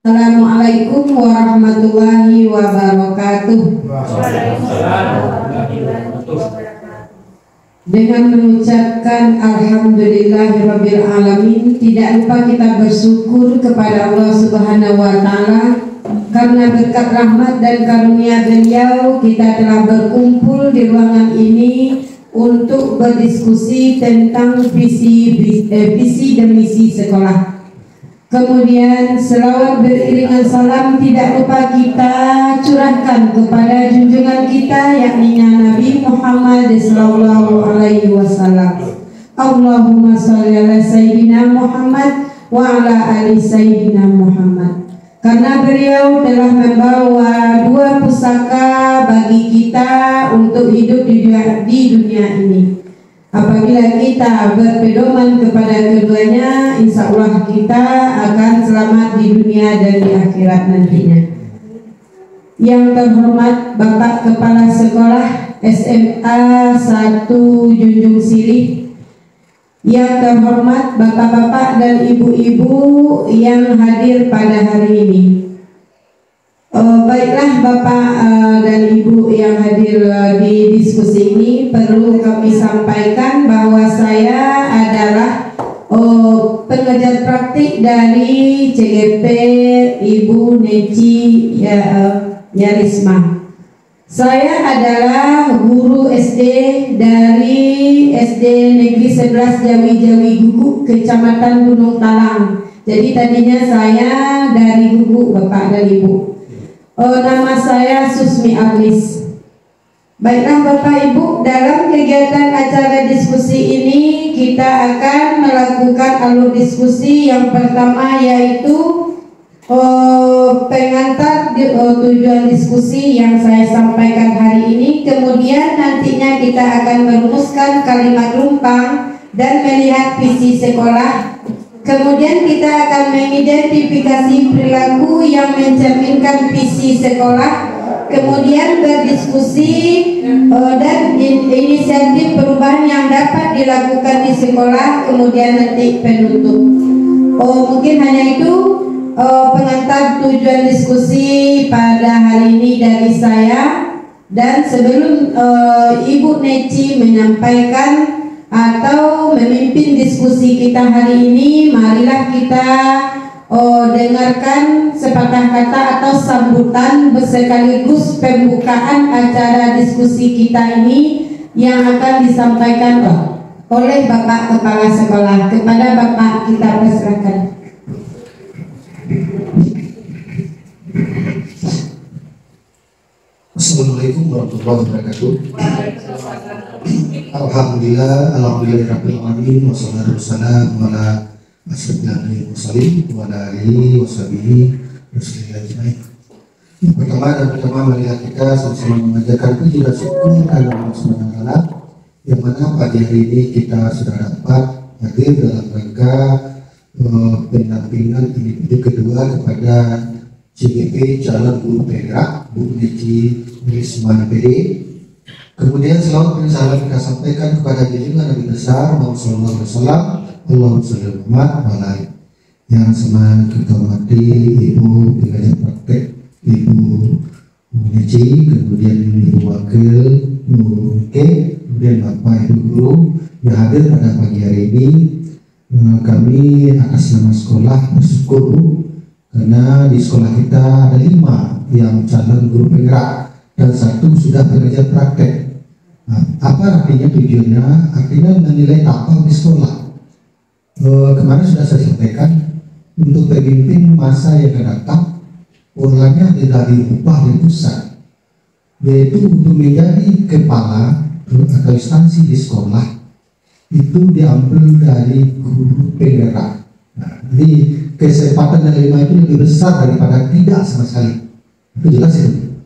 Assalamualaikum warahmatullahi wabarakatuh. Dengan mengucapkan alhamdulillahirabbil alamin, tidak lupa kita bersyukur kepada Allah Subhanahu wa taala karena berkat rahmat dan karunia beliau kita telah berkumpul di ruangan ini untuk berdiskusi tentang visi dan misi sekolah. Kemudian selawat beriringan salam tidak lupa kita curahkan kepada junjungan kita yakni Nabi Muhammad sallallahu alaihi wasallam. Allahumma shalli ala sayyidina Muhammad wa ala ali sayyidina Muhammad. Karena beliau telah membawa dua pusaka bagi kita untuk hidup di dunia ini. Apabila kita berpedoman kepada keduanya, insya Allah kita akan selamat di dunia dan di akhirat nantinya. Yang terhormat Bapak Kepala Sekolah SMA 1 Junjung Silih, yang terhormat Bapak-bapak dan Ibu-ibu yang hadir pada hari ini. Baiklah Bapak dan Ibu yang hadir di diskusi ini, perlu kami sampaikan bahwa saya adalah pengajar praktik dari CGP Ibu Neci Yarisma. Saya adalah guru SD dari SD Negeri 11 Jawi Guguk, Kecamatan Gunung Talang. Jadi tadinya saya dari Guguk Bapak dan Ibu. Nama saya Susmi Aglis. Baiklah Bapak Ibu, dalam kegiatan acara diskusi ini kita akan melakukan alur diskusi. Yang pertama yaitu pengantar tujuan diskusi yang saya sampaikan hari ini. Kemudian nantinya kita akan merumuskan kalimat rumpang dan melihat visi sekolah. Kemudian kita akan mengidentifikasi perilaku yang mencerminkan visi sekolah. Kemudian berdiskusi dan inisiatif perubahan yang dapat dilakukan di sekolah. Kemudian nanti penutup. Mungkin hanya itu pengantar tujuan diskusi pada hari ini dari saya. Dan sebelum Ibu Neci menyampaikan atau memimpin diskusi kita hari ini, marilah kita dengarkan sepatah kata atau sambutan sekaligus pembukaan acara diskusi kita ini yang akan disampaikan oleh Bapak Kepala Sekolah. Kepada Bapak kita persilakan. Assalamualaikum warahmatullahi wabarakatuh. Alhamdulillahirabbil alamin wassalatu wassalamu ala asyrofil mursalin wa ala alihi washabihi wasallam. Pertama marilah kita sama-sama mengajarkan puji dan syukur kepada Allah Subhanahu wa taala yang mana pagi hari ini kita sudah dapat hadir dalam rangka pendampingan individu kedua kepada CGP calon guru penggerak Bu Neci Yarisma PD. Kemudian selamat salam kita sampaikan kepada junjungan Nabi besar Muhammad sallallahu alaihi wasallam. Allahumma shalli ala yang sama kita hormati Ibu pengajar praktek Ibu Neci, kemudian Ibu Wakil Ibu Ke, kemudian Bapak Ibu Guru yang hadir pada pagi hari ini. Kami atas nama sekolah bersyukur karena di sekolah kita ada 5 yang calon guru penggerak dan 1 sudah pengajar praktek. Apa artinya tujuannya? Artinya menilai tahap di sekolah. Kemarin sudah saya sampaikan untuk pemimpin masa yang akan datang, polanya tidak diubah di pusat, yaitu untuk menjadi kepala atau instansi di sekolah itu diambil dari guru penggerak. Jadi kesempatan dari 5 itu lebih besar daripada tidak sama sekali. Itu jelas itu.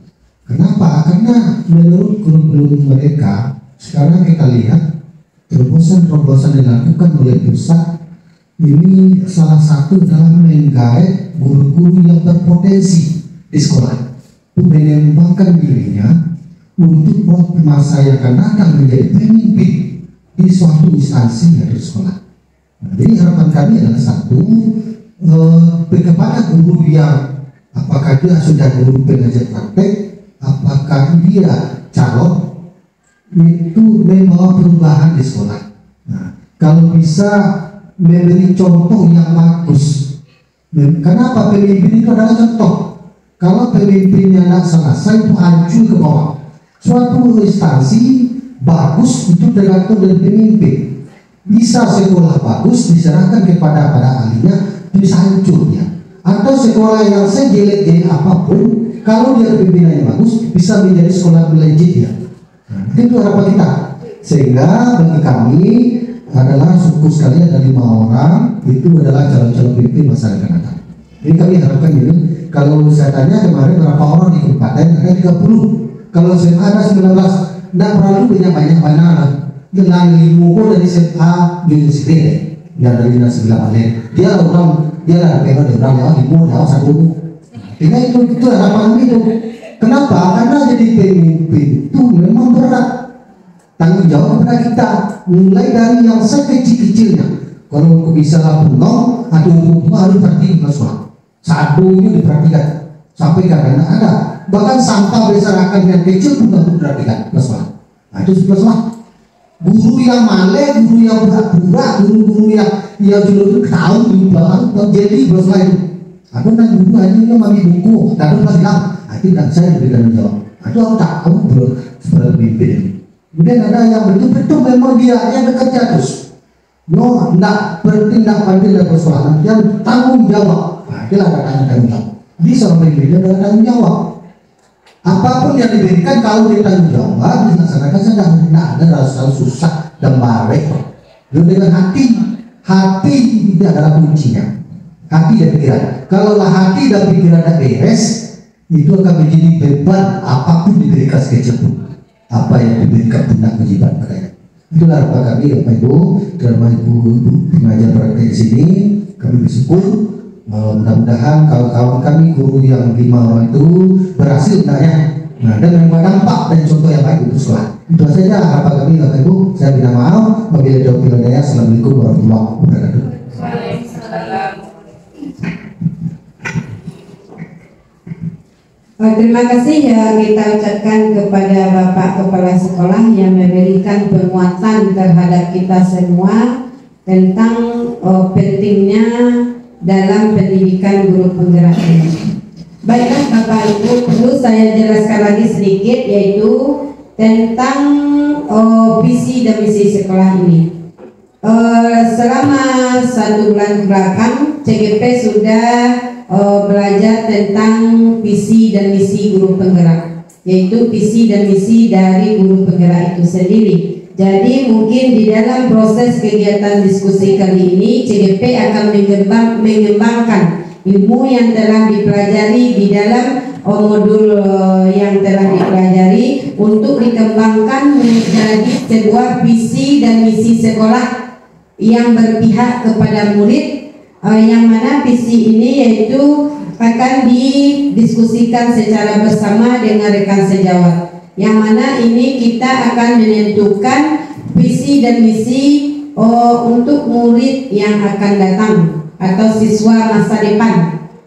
Kenapa? Karena menurut kurikulum mereka sekarang kita lihat terobosan-terobosan yang dilakukan oleh pusat ini salah satu dalam menggait guru-guru yang berpotensi di sekolah untuk mengembangkan dirinya untuk masa yang akan datang menjadi pemimpin di suatu instansi atau sekolah. Jadi harapan kami adalah satu, kepada guru yang apakah dia sudah guru pengajar praktek, apakah dia calon, itu membawa perubahan di sekolah. Nah, kalau bisa memberi contoh yang bagus. Kenapa pemimpin itu adalah contoh? Kalau pemimpinnya tidak selesai itu hancur ke bawah. Suatu instansi bagus itu tergantung dari pemimpin. Bisa sekolah bagus diserahkan kepada ahlinya, bisa hancur dia. Atau sekolah yang sejelek-jelek apapun, kalau dia pimpinannya bagus, bisa menjadi sekolah melejit dia. Nah, itu harapan kita. Sehingga bagi kami adalah suku sekali ada 5 orang, itu adalah calon-calon pemimpin masa akan datang. Jadi kami harapkan ini, kalau saya tanya kemarin berapa orang di kabupaten, ada 30. Kalau SMA ada 19, tidak perlu banyak-banyak mana. Dengan 5 dari SMA di sini, yang dari dinas 9 dia lah pengen dia orang yang 5 dia 1. Ini itu harapan itu. Kenapa? Karena jadi pemimpin itu memang berat. Tanggung jawab kepada kita, mulai dari yang sekecil-kecilnya. Kalau bisa lah penuh, harus perhatikan kelas satunya diperhatikan sampai karena ada. Bahkan sampah berserakan yang kecil pun harus diperhatikan kelas. Nah itu kelas. Guru yang male, guru yang berat-berat, guru yang dulu tahu banget jadi kelas lain. Aku nanya guru hanya mami buku, dan kelas bilang, itu tidak saya diberikan jawab. Itu aku tahu seperti pemimpin. Kemudian ada yang betul-betul memang dia yang bekerja terus. Tidak bertindak pandai dan persoalan, yang tanggung jawab. Nah, itulah tanggung jawab. Bisa pemimpin adalah tanggung jawab. Apapun yang diberikan kalau dia tanggung jawab, dilaksanakan saja. Tidak ada rasa susah dan barek. Dengan hati itu adalah kuncinya. Hati dan pikiran. Kalaulah hati dan pikiran tidak beres, itu akan menjadi beban apapun diberikan sekecil pun. Apa yang diberikan pundak kewajiban mereka. Itulah apa kami Bapak Ibu, karena Ibu pengajar praktek di sini, kami bersyukur. Mudah-mudahan kawan-kawan kami guru yang 5 orang itu berhasil hendaknya. Nah, dan membuat dampak dan contoh yang baik untuk sekolah. Itu saja harapan kami Bapak Ibu. Saya minta maaf. Wabillahi taufiq wal hidayah. Assalamualaikum warahmatullahi wabarakatuh. Terima kasih ya kita ucapkan kepada Bapak Kepala Sekolah yang memberikan penguatan terhadap kita semua tentang pentingnya dalam pendidikan guru penggerak ini. Baiklah Bapak Ibu, perlu saya jelaskan lagi sedikit yaitu tentang visi dan misi sekolah ini. Selama 1 bulan belakang CGP sudah belajar tentang visi dan misi guru penggerak, yaitu visi dan misi dari guru penggerak itu sendiri. Jadi mungkin di dalam proses kegiatan diskusi kali ini CGP akan mengembangkan ilmu yang telah dipelajari di dalam modul yang telah dipelajari untuk dikembangkan menjadi sebuah visi dan misi sekolah yang berpihak kepada murid, yang mana visi ini yaitu akan didiskusikan secara bersama dengan rekan sejawat, yang mana ini kita akan menentukan visi dan misi untuk murid yang akan datang atau siswa masa depan.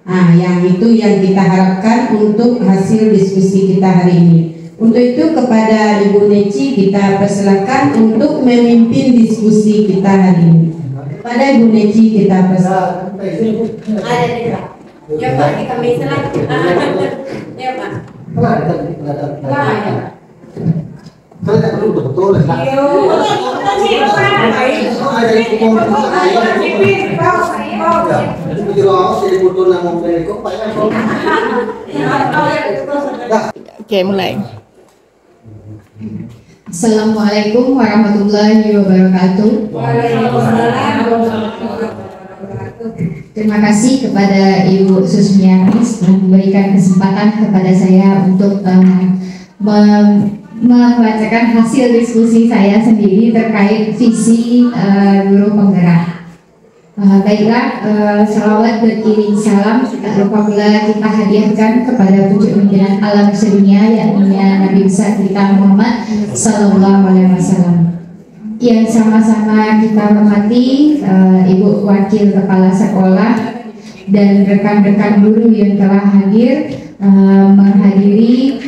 Nah, yang itu yang kita harapkan untuk hasil diskusi kita hari ini. Untuk itu kepada Ibu Neci kita persilakan untuk memimpin diskusi kita hari ini. Kepada Ibu Neci kita persilakan. Ya Pak, kita misalnya. Ya Pak. Saya tak perlu betul lah. Oke, mulai. Assalamualaikum warahmatullahi wabarakatuh. Terima kasih kepada Ibu Susmianis telah memberikan kesempatan kepada saya untuk membacakan hasil diskusi saya sendiri terkait visi guru penggerak. Baiklah, salawat beriring salam tak lupa pula kita hadiahkan kepada pucuk pimpinan alam sedunia, yakni Nabi besar kita Muhammad Sallallahu Alaihi Wasallam. Yang sama-sama kita hormati Ibu Wakil Kepala Sekolah dan rekan-rekan guru yang telah hadir menghadiri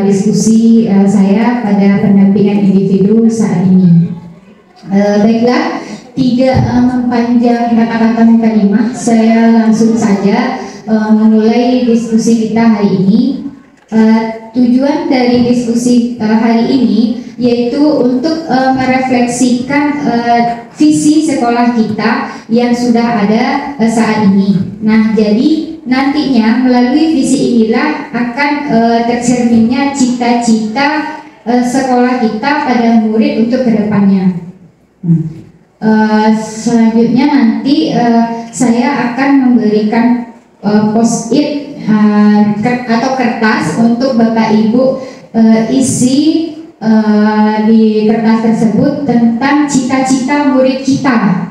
diskusi saya pada pendampingan individu saat ini. Baiklah, tidak mempanjang kata-kata mukadimah, saya langsung saja memulai diskusi kita hari ini. Tujuan dari diskusi hari ini yaitu untuk merefleksikan visi sekolah kita yang sudah ada saat ini. Nah, jadi nantinya melalui visi inilah akan tercerminnya cita-cita sekolah kita pada murid untuk kedepannya. Selanjutnya nanti saya akan memberikan post-it atau kertas untuk Bapak Ibu isi di kertas tersebut tentang cita-cita murid kita.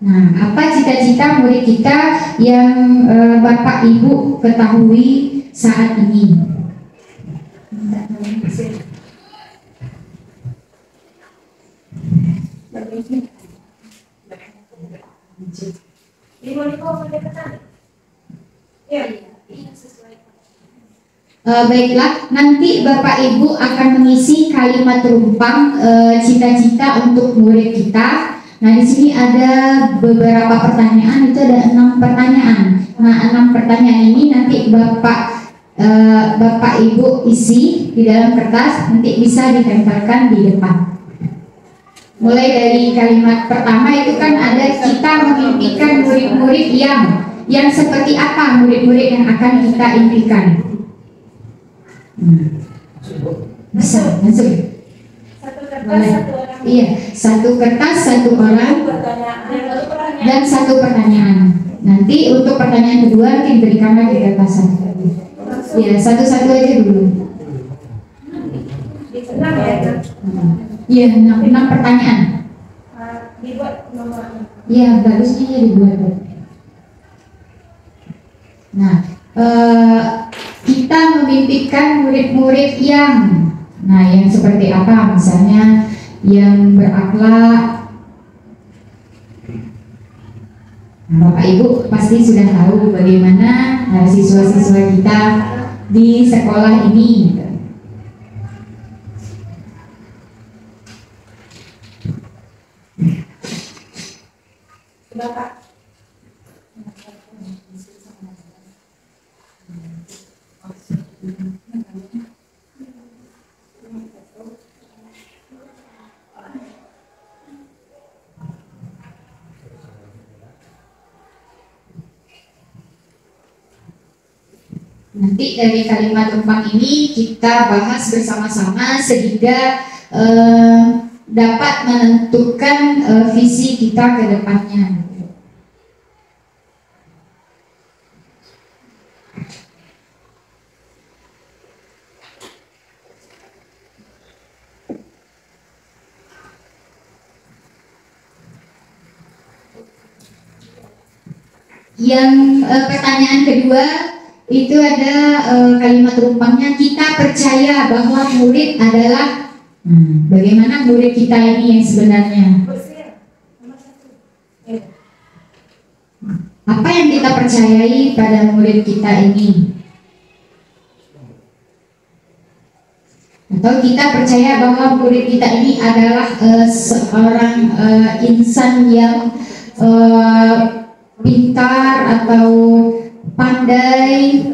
Nah, apa cita-cita murid kita yang Bapak Ibu ketahui saat ini? Baiklah, nanti Bapak Ibu akan mengisi kalimat rumpang cita-cita untuk murid kita. Nah, di sini ada beberapa pertanyaan, itu ada 6 pertanyaan. Nah, 6 pertanyaan ini nanti Bapak Ibu isi di dalam kertas, nanti bisa ditempelkan di depan. Mulai dari kalimat pertama itu kan ada kita memimpikan murid-murid yang seperti apa murid-murid yang akan kita impikan. Bisa langsung. Satu kertas, satu orang. Iya, satu kertas, satu orang, dan satu pertanyaan. Nanti untuk pertanyaan kedua diberikan lagi kertas satu. Ya, satu-satu aja dulu. Senang ya. Iya, 6 pertanyaan. Dibuat nomornya. Iya, bagusnya ya dibuat. Nah, kita memimpikan murid-murid yang seperti apa? Misalnya yang berakhlak. Nah, Bapak Ibu pasti sudah tahu bagaimana siswa-siswa kita di sekolah ini. Bapak. Nanti dari kalimat rumpang ini kita bahas bersama-sama sehingga dapat menentukan visi kita ke depannya. Yang pertanyaan kedua itu ada kalimat rumpangnya, kita percaya bahwa murid adalah bagaimana murid kita ini yang sebenarnya. Apa yang kita percayai pada murid kita ini? Atau kita percaya bahwa murid kita ini adalah seorang insan yang pintar atau pandai.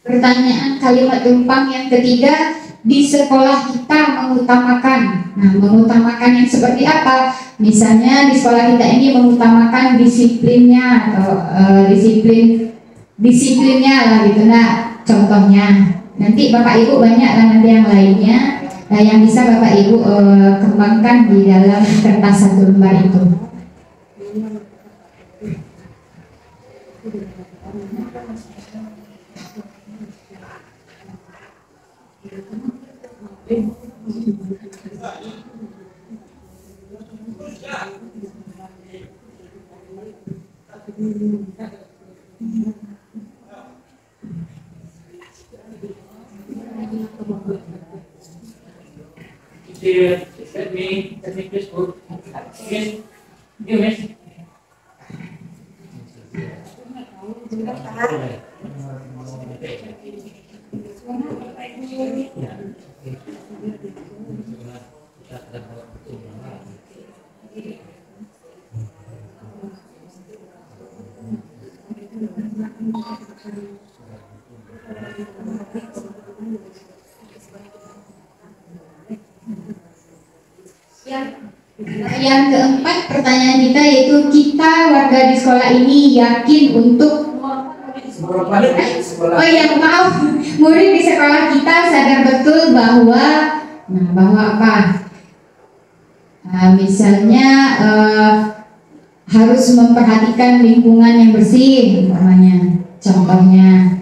Pertanyaan kalimat rumpang yang ketiga, di sekolah kita mengutamakan. Nah, mengutamakan yang seperti apa? Misalnya di sekolah kita ini mengutamakan disiplinnya atau disiplinnya lah gitu. Nah, contohnya nanti Bapak Ibu banyak lah nanti yang lainnya yang bisa Bapak Ibu kembangkan di dalam kertas satu lembar itu. Yang keempat pertanyaan kita yaitu kita warga di sekolah ini yakin untuk maaf, murid di sekolah kita sadar betul bahwa bahwa apa? Misalnya harus memperhatikan lingkungan yang bersih, umpamanya. Contohnya.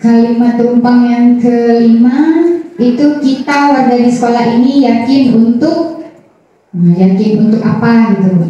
Kalimat tumpang yang kelima itu kita warga di sekolah ini yakin untuk apa gitu.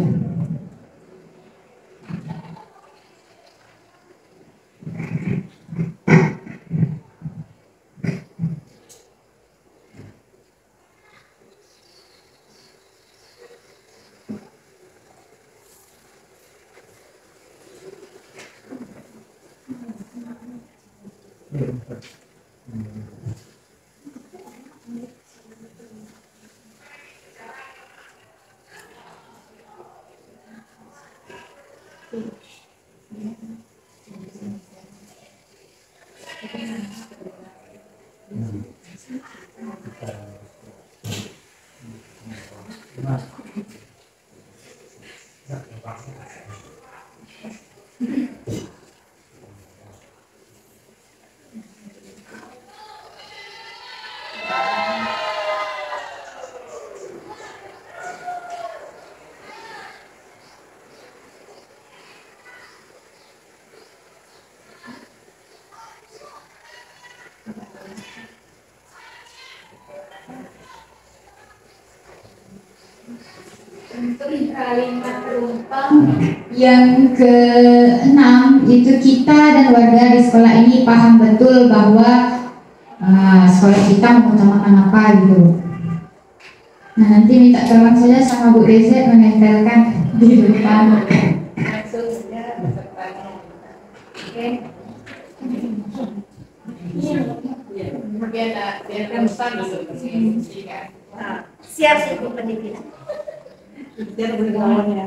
Untuk kalimat penumpang yang keenam itu kita dan warga di sekolah ini paham betul bahwa sekolah kita mengutamakan apa gitu. Nah nanti minta tolong saja sama Bu Reza menempelkan di depan. Langsung saja pesertanya. Oke. Biar pesan siap untuk pendidikan. Biar bergaul ya.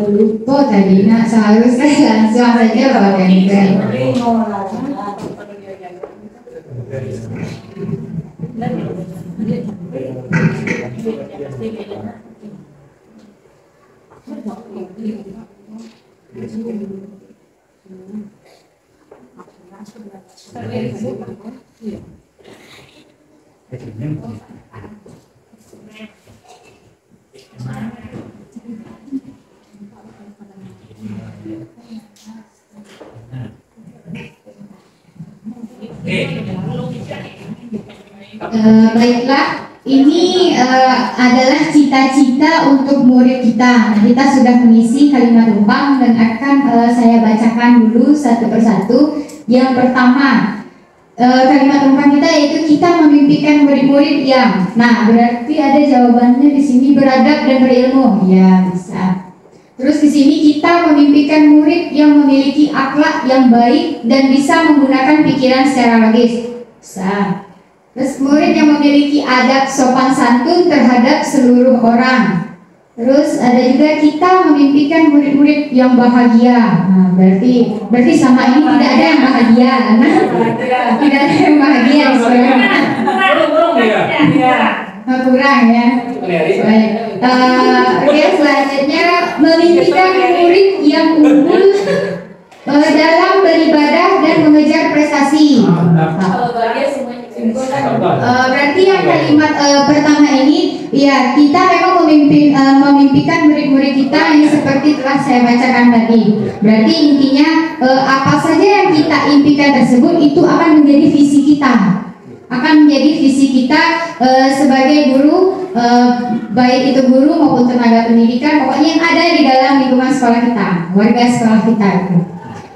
Lupa tadi nak seharusnya langsung saja pakai pen. Baiklah, ini adalah cita-cita untuk murid kita. Kita sudah mengisi kalimat tumpang dan akan saya bacakan dulu satu persatu. Yang pertama, kalimat tumpang kita yaitu kita memimpikan murid-murid yang, nah berarti ada jawabannya di sini, beradab dan berilmu. Ya bisa. Terus di sini kita memimpikan murid yang memiliki akhlak yang baik dan bisa menggunakan pikiran secara logis. Bisa. Terus murid yang memiliki adab sopan santun terhadap seluruh orang. Terus ada juga kita memimpikan murid-murid yang bahagia. Nah, berarti sama ini tidak ada yang bahagia, karena tidak ada yang bahagia di sekolah. Kurang ya. Baik. Oke, selanjutnya memimpikan murid yang unggul dalam beribadah dan mengejar prestasi. Berarti yang kalimat pertama ini, ya kita memang memimpikan murid-murid kita yang seperti telah saya bacakan tadi. Berarti intinya apa saja yang kita impikan tersebut itu akan menjadi visi kita. Akan menjadi visi kita sebagai guru, baik itu guru maupun tenaga pendidikan, pokoknya yang ada di dalam lingkungan sekolah kita, warga sekolah kita itu.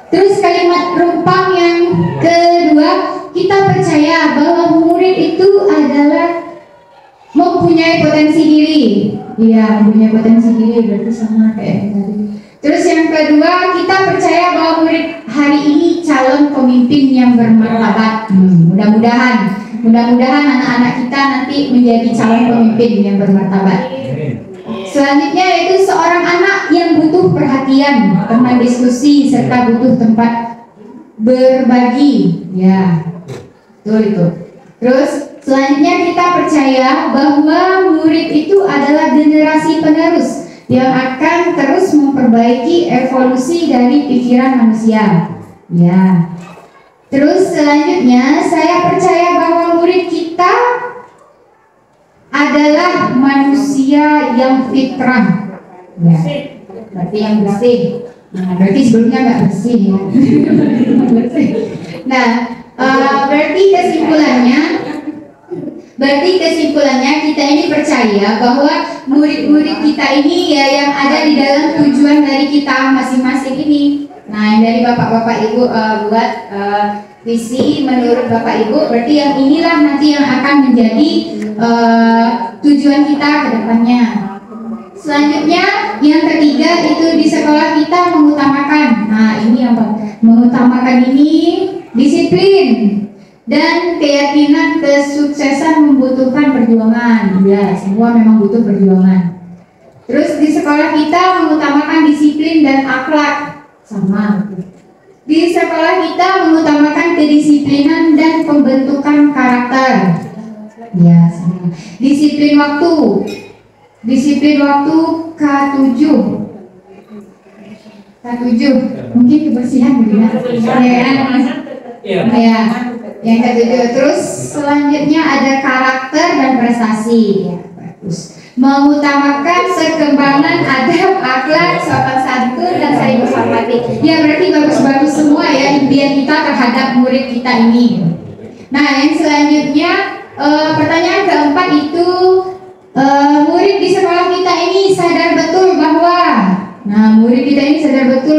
Terus kalimat rumpang yang kedua, kita percaya bahwa murid itu adalah mempunyai potensi diri. Iya, mempunyai potensi diri, berarti sama kayak tadi. Terus yang kedua, kita percaya bahwa murid hari ini calon pemimpin yang bermartabat. Mudah-mudahan anak-anak kita nanti menjadi calon pemimpin yang bermartabat. Selanjutnya yaitu seorang anak yang butuh perhatian, teman diskusi, serta butuh tempat berbagi. Ya, betul itu. Terus selanjutnya kita percaya bahwa murid itu adalah generasi penerus yang akan terus memperbaiki evolusi dari pikiran manusia. Ya. Terus selanjutnya saya percaya bahwa murid kita adalah manusia yang fitrah. Ya. Berarti yang bersih. Nah, berarti sebelumnya nggak bersih ya. Nah, berarti kesimpulannya kita ini percaya bahwa murid-murid kita ini ya yang ada di dalam tujuan dari kita masing-masing ini. Nah, yang dari bapak-bapak ibu buat visi menurut bapak ibu, berarti yang inilah nanti yang akan menjadi tujuan kita ke depannya. Selanjutnya yang ketiga itu di sekolah kita mengutamakan. Nah, ini apa? Mengutamakan ini disiplin dan keyakinan kesuksesan membutuhkan perjuangan. Ya, semua memang butuh perjuangan. Terus di sekolah kita mengutamakan disiplin dan akhlak. Sama. Di sekolah kita mengutamakan kedisiplinan dan pembentukan karakter. Ya, sama. Disiplin waktu K7 mungkin kebersihan ya. Yang ke-7. Terus selanjutnya ada karakter dan prestasi. Ya, bagus. Mengutamakan perkembangan adab, akhlak, sopan santun dan saling menghormati. Ya, berarti bagus-bagus semua ya impian kita terhadap murid kita ini. Nah, yang selanjutnya pertanyaan keempat itu murid di sekolah kita ini sadar betul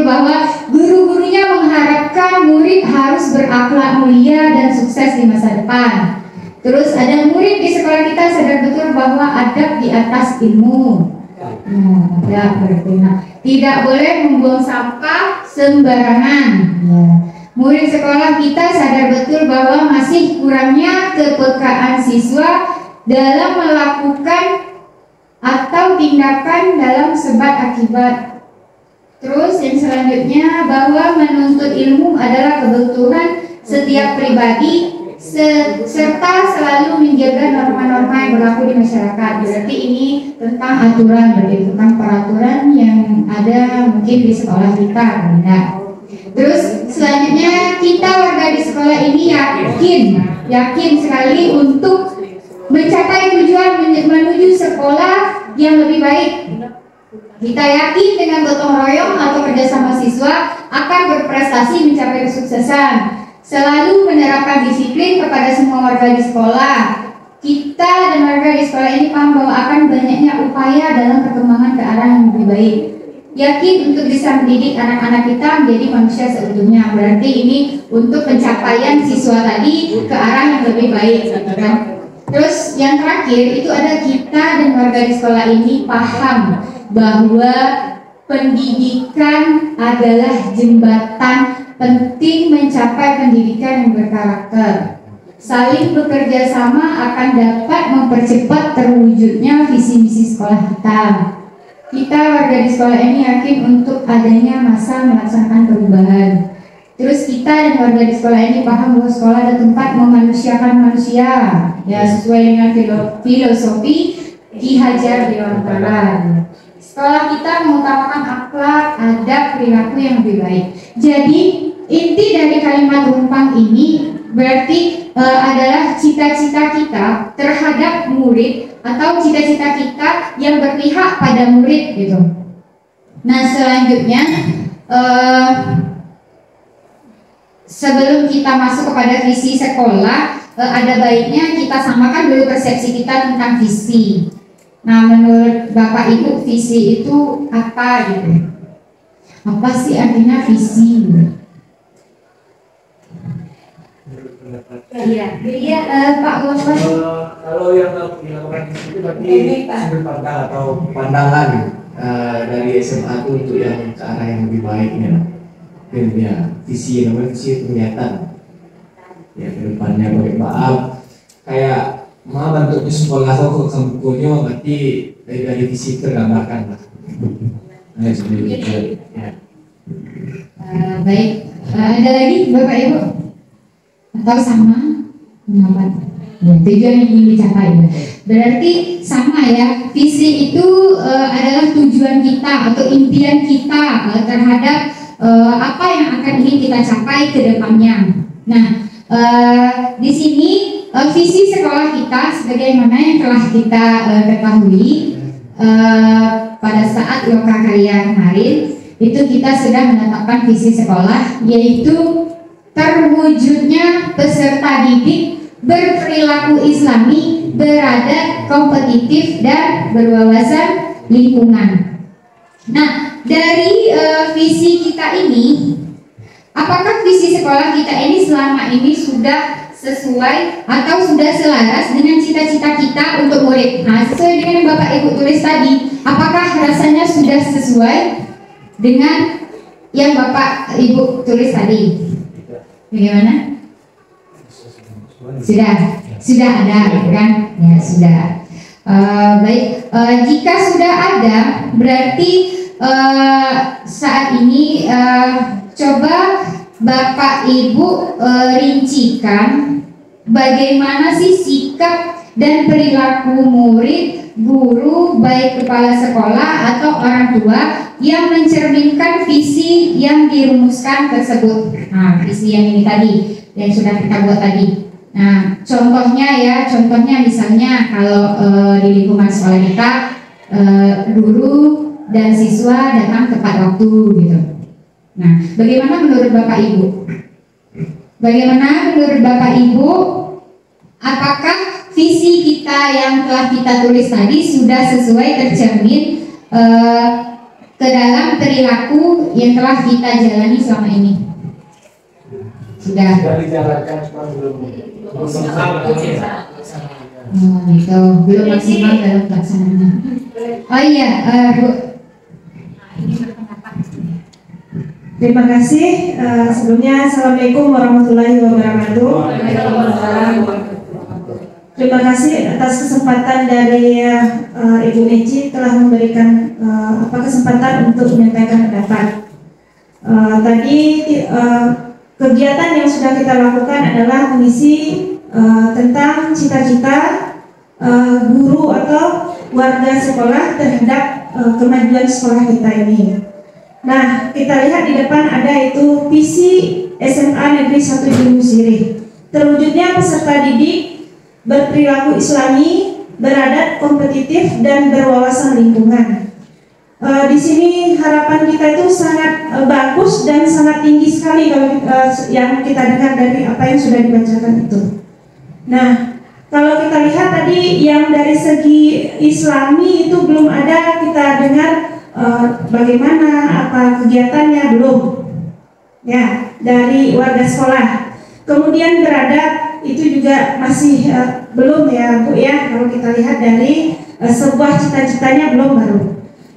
bahwa guru-gurunya mengharapkan murid harus berakhlak mulia dan sukses di masa depan. Terus ada murid di sekolah kita sadar betul bahwa adab di atas ilmu. Tidak boleh membuang sampah sembarangan. Murid sekolah kita sadar betul bahwa masih kurangnya kepekaan siswa dalam melakukan atau tindakan dalam sebab akibat. Terus yang selanjutnya bahwa menuntut ilmu adalah kebutuhan setiap pribadi serta selalu menjaga norma-norma yang berlaku di masyarakat. Berarti ini tentang aturan, berarti tentang peraturan yang ada mungkin di sekolah kita. Nah, terus selanjutnya kita warga di sekolah ini yakin sekali untuk mencapai tujuan menuju sekolah yang lebih baik. Kita yakin dengan gotong royong atau kerjasama siswa akan berprestasi mencapai kesuksesan. Selalu menerapkan disiplin kepada semua warga di sekolah. Kita dan warga di sekolah ini paham bahwa akan banyaknya upaya dalam perkembangan ke arah yang lebih baik. Yakin untuk bisa mendidik anak-anak kita menjadi manusia seutuhnya. Berarti ini untuk pencapaian siswa tadi ke arah yang lebih baik, kan? Terus yang terakhir itu ada kita dan warga di sekolah ini paham bahwa pendidikan adalah jembatan penting mencapai pendidikan yang berkarakter. Saling bekerja sama akan dapat mempercepat terwujudnya visi misi sekolah kita. Kita warga di sekolah ini yakin untuk adanya masa melaksanakan perubahan. Terus kita dan warga di sekolah ini paham bahwa sekolah adalah tempat memanusiakan manusia, ya sesuai dengan filosofi Ki Hajar Dewantara. Sekolah kita mengutamakan akhlak, adab, perilaku yang lebih baik. Jadi inti dari kalimat rumpang ini berarti adalah cita-cita kita terhadap murid atau cita-cita kita yang berpihak pada murid gitu. Nah selanjutnya sebelum kita masuk kepada visi sekolah, ada baiknya kita samakan dulu persepsi kita tentang visi. Nah, menurut Bapak Ibu visi itu apa gitu? Apa sih artinya visi? Iya, Pak Gosman. Kalau yang dilakukan visi itu berarti sudut pandang atau pandangan dari SMA itu untuk yang ke arah yang lebih baik ya. Dan ya, visi namanya visi itu kelihatan. Ya, ke depannya maaf kayak mau bentuknya sekolah atau kampusnya berarti dari visi tergambarkan lah. Nah, seperti itu. Ya. Baik, ada lagi Bapak Ibu? Atau sama? Kenapa? Ya, tujuan yang ingin dicapai. Berarti sama ya. Visi itu adalah tujuan kita atau impian kita terhadap apa yang akan ingin kita capai ke depannya. Nah, di sini visi sekolah kita sebagaimana yang telah kita ketahui pada saat lokakarya kemarin itu kita sudah menetapkan visi sekolah, yaitu terwujudnya peserta didik berperilaku islami, beradab, kompetitif dan berwawasan lingkungan. Nah, dari visi kita ini, apakah visi sekolah kita ini selama ini sudah sesuai atau sudah selaras dengan cita-cita kita untuk murid? Nah, sesuai dengan yang Bapak Ibu tulis tadi, apakah rasanya sudah sesuai dengan yang Bapak Ibu tulis tadi? Bagaimana? Sudah ada, kan? Ya sudah. Baik, jika sudah ada, berarti saat ini coba Bapak Ibu rincikan bagaimana sih sikap dan perilaku murid, guru, baik kepala sekolah atau orang tua yang mencerminkan visi yang dirumuskan tersebut. Nah, visi yang ini tadi yang sudah kita buat tadi. Nah, contohnya misalnya kalau di lingkungan sekolah kita guru dan siswa datang tepat waktu gitu. Nah, bagaimana menurut Bapak Ibu? Bagaimana menurut Bapak Ibu? Apakah visi kita yang telah kita tulis tadi sudah sesuai tercermin ke dalam perilaku yang telah kita jalani selama ini? Sudah dijalankan cuma belum gitu, belum maksimal dalam pelaksanaannya. Oh iya, Bu. Terima kasih. Sebelumnya Assalamualaikum warahmatullahi wabarakatuh. Terima kasih atas kesempatan dari Ibu Eci telah memberikan kesempatan untuk menyampaikan pendapat. Tadi kegiatan yang sudah kita lakukan adalah mengisi tentang cita-cita guru atau warga sekolah terhadap kemajuan sekolah kita ini. Nah, kita lihat di depan ada itu visi SMA Negeri 1 Gunung Sirih. Terwujudnya peserta didik berperilaku Islami, beradat kompetitif dan berwawasan lingkungan. Di sini harapan kita itu sangat bagus dan sangat tinggi sekali kalau yang kita dengar dari apa yang sudah dibacakan itu. Nah, kalau kita lihat tadi yang dari segi Islami itu belum ada kita dengar bagaimana apa kegiatannya, belum. Ya, dari warga sekolah. Kemudian beradat itu juga masih belum ya Bu ya, kalau kita lihat dari sebuah cita-citanya belum baru.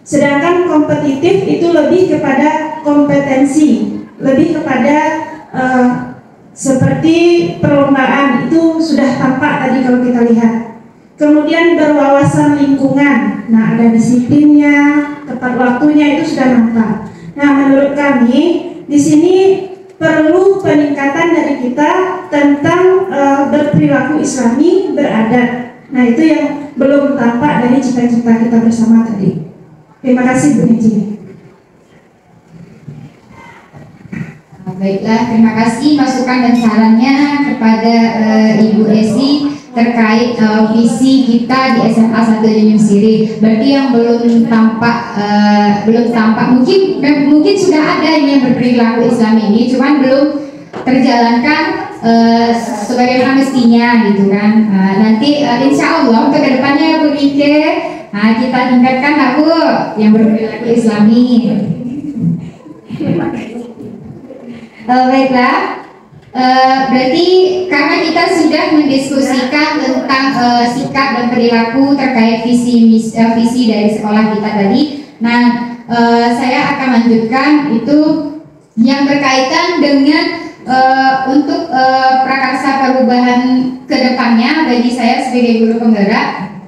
Sedangkan kompetitif itu lebih kepada kompetensi, lebih kepada seperti perlombaan, itu sudah tampak tadi kalau kita lihat. Kemudian berwawasan lingkungan, nah ada disiplinnya, tepat waktunya itu sudah nampak. Nah, menurut kami di sini perlu peningkatan dari kita tentang berperilaku Islami, beradat. Nah, itu yang belum tampak dari cita-cita kita bersama tadi. Terima kasih Bu Niji. Baiklah, terima kasih masukan dan sarannya kepada Ibu Esi terkait visi kita di SMA 1 Gunung Sirih. Berarti yang belum tampak mungkin sudah ada yang berperilaku Islam ini, cuman belum terjalankan sebagaimana mestinya gitu kan. Nanti insya Allah untuk kedepannya Bu Nike, kita tingkatkan aku yang berperilaku Islami. Baiklah, berarti karena kita sudah mendiskusikan tentang sikap dan perilaku terkait visi dari sekolah kita tadi. Nah, saya akan lanjutkan itu yang berkaitan dengan untuk prakarsa perubahan kedepannya bagi saya sebagai guru penggerak.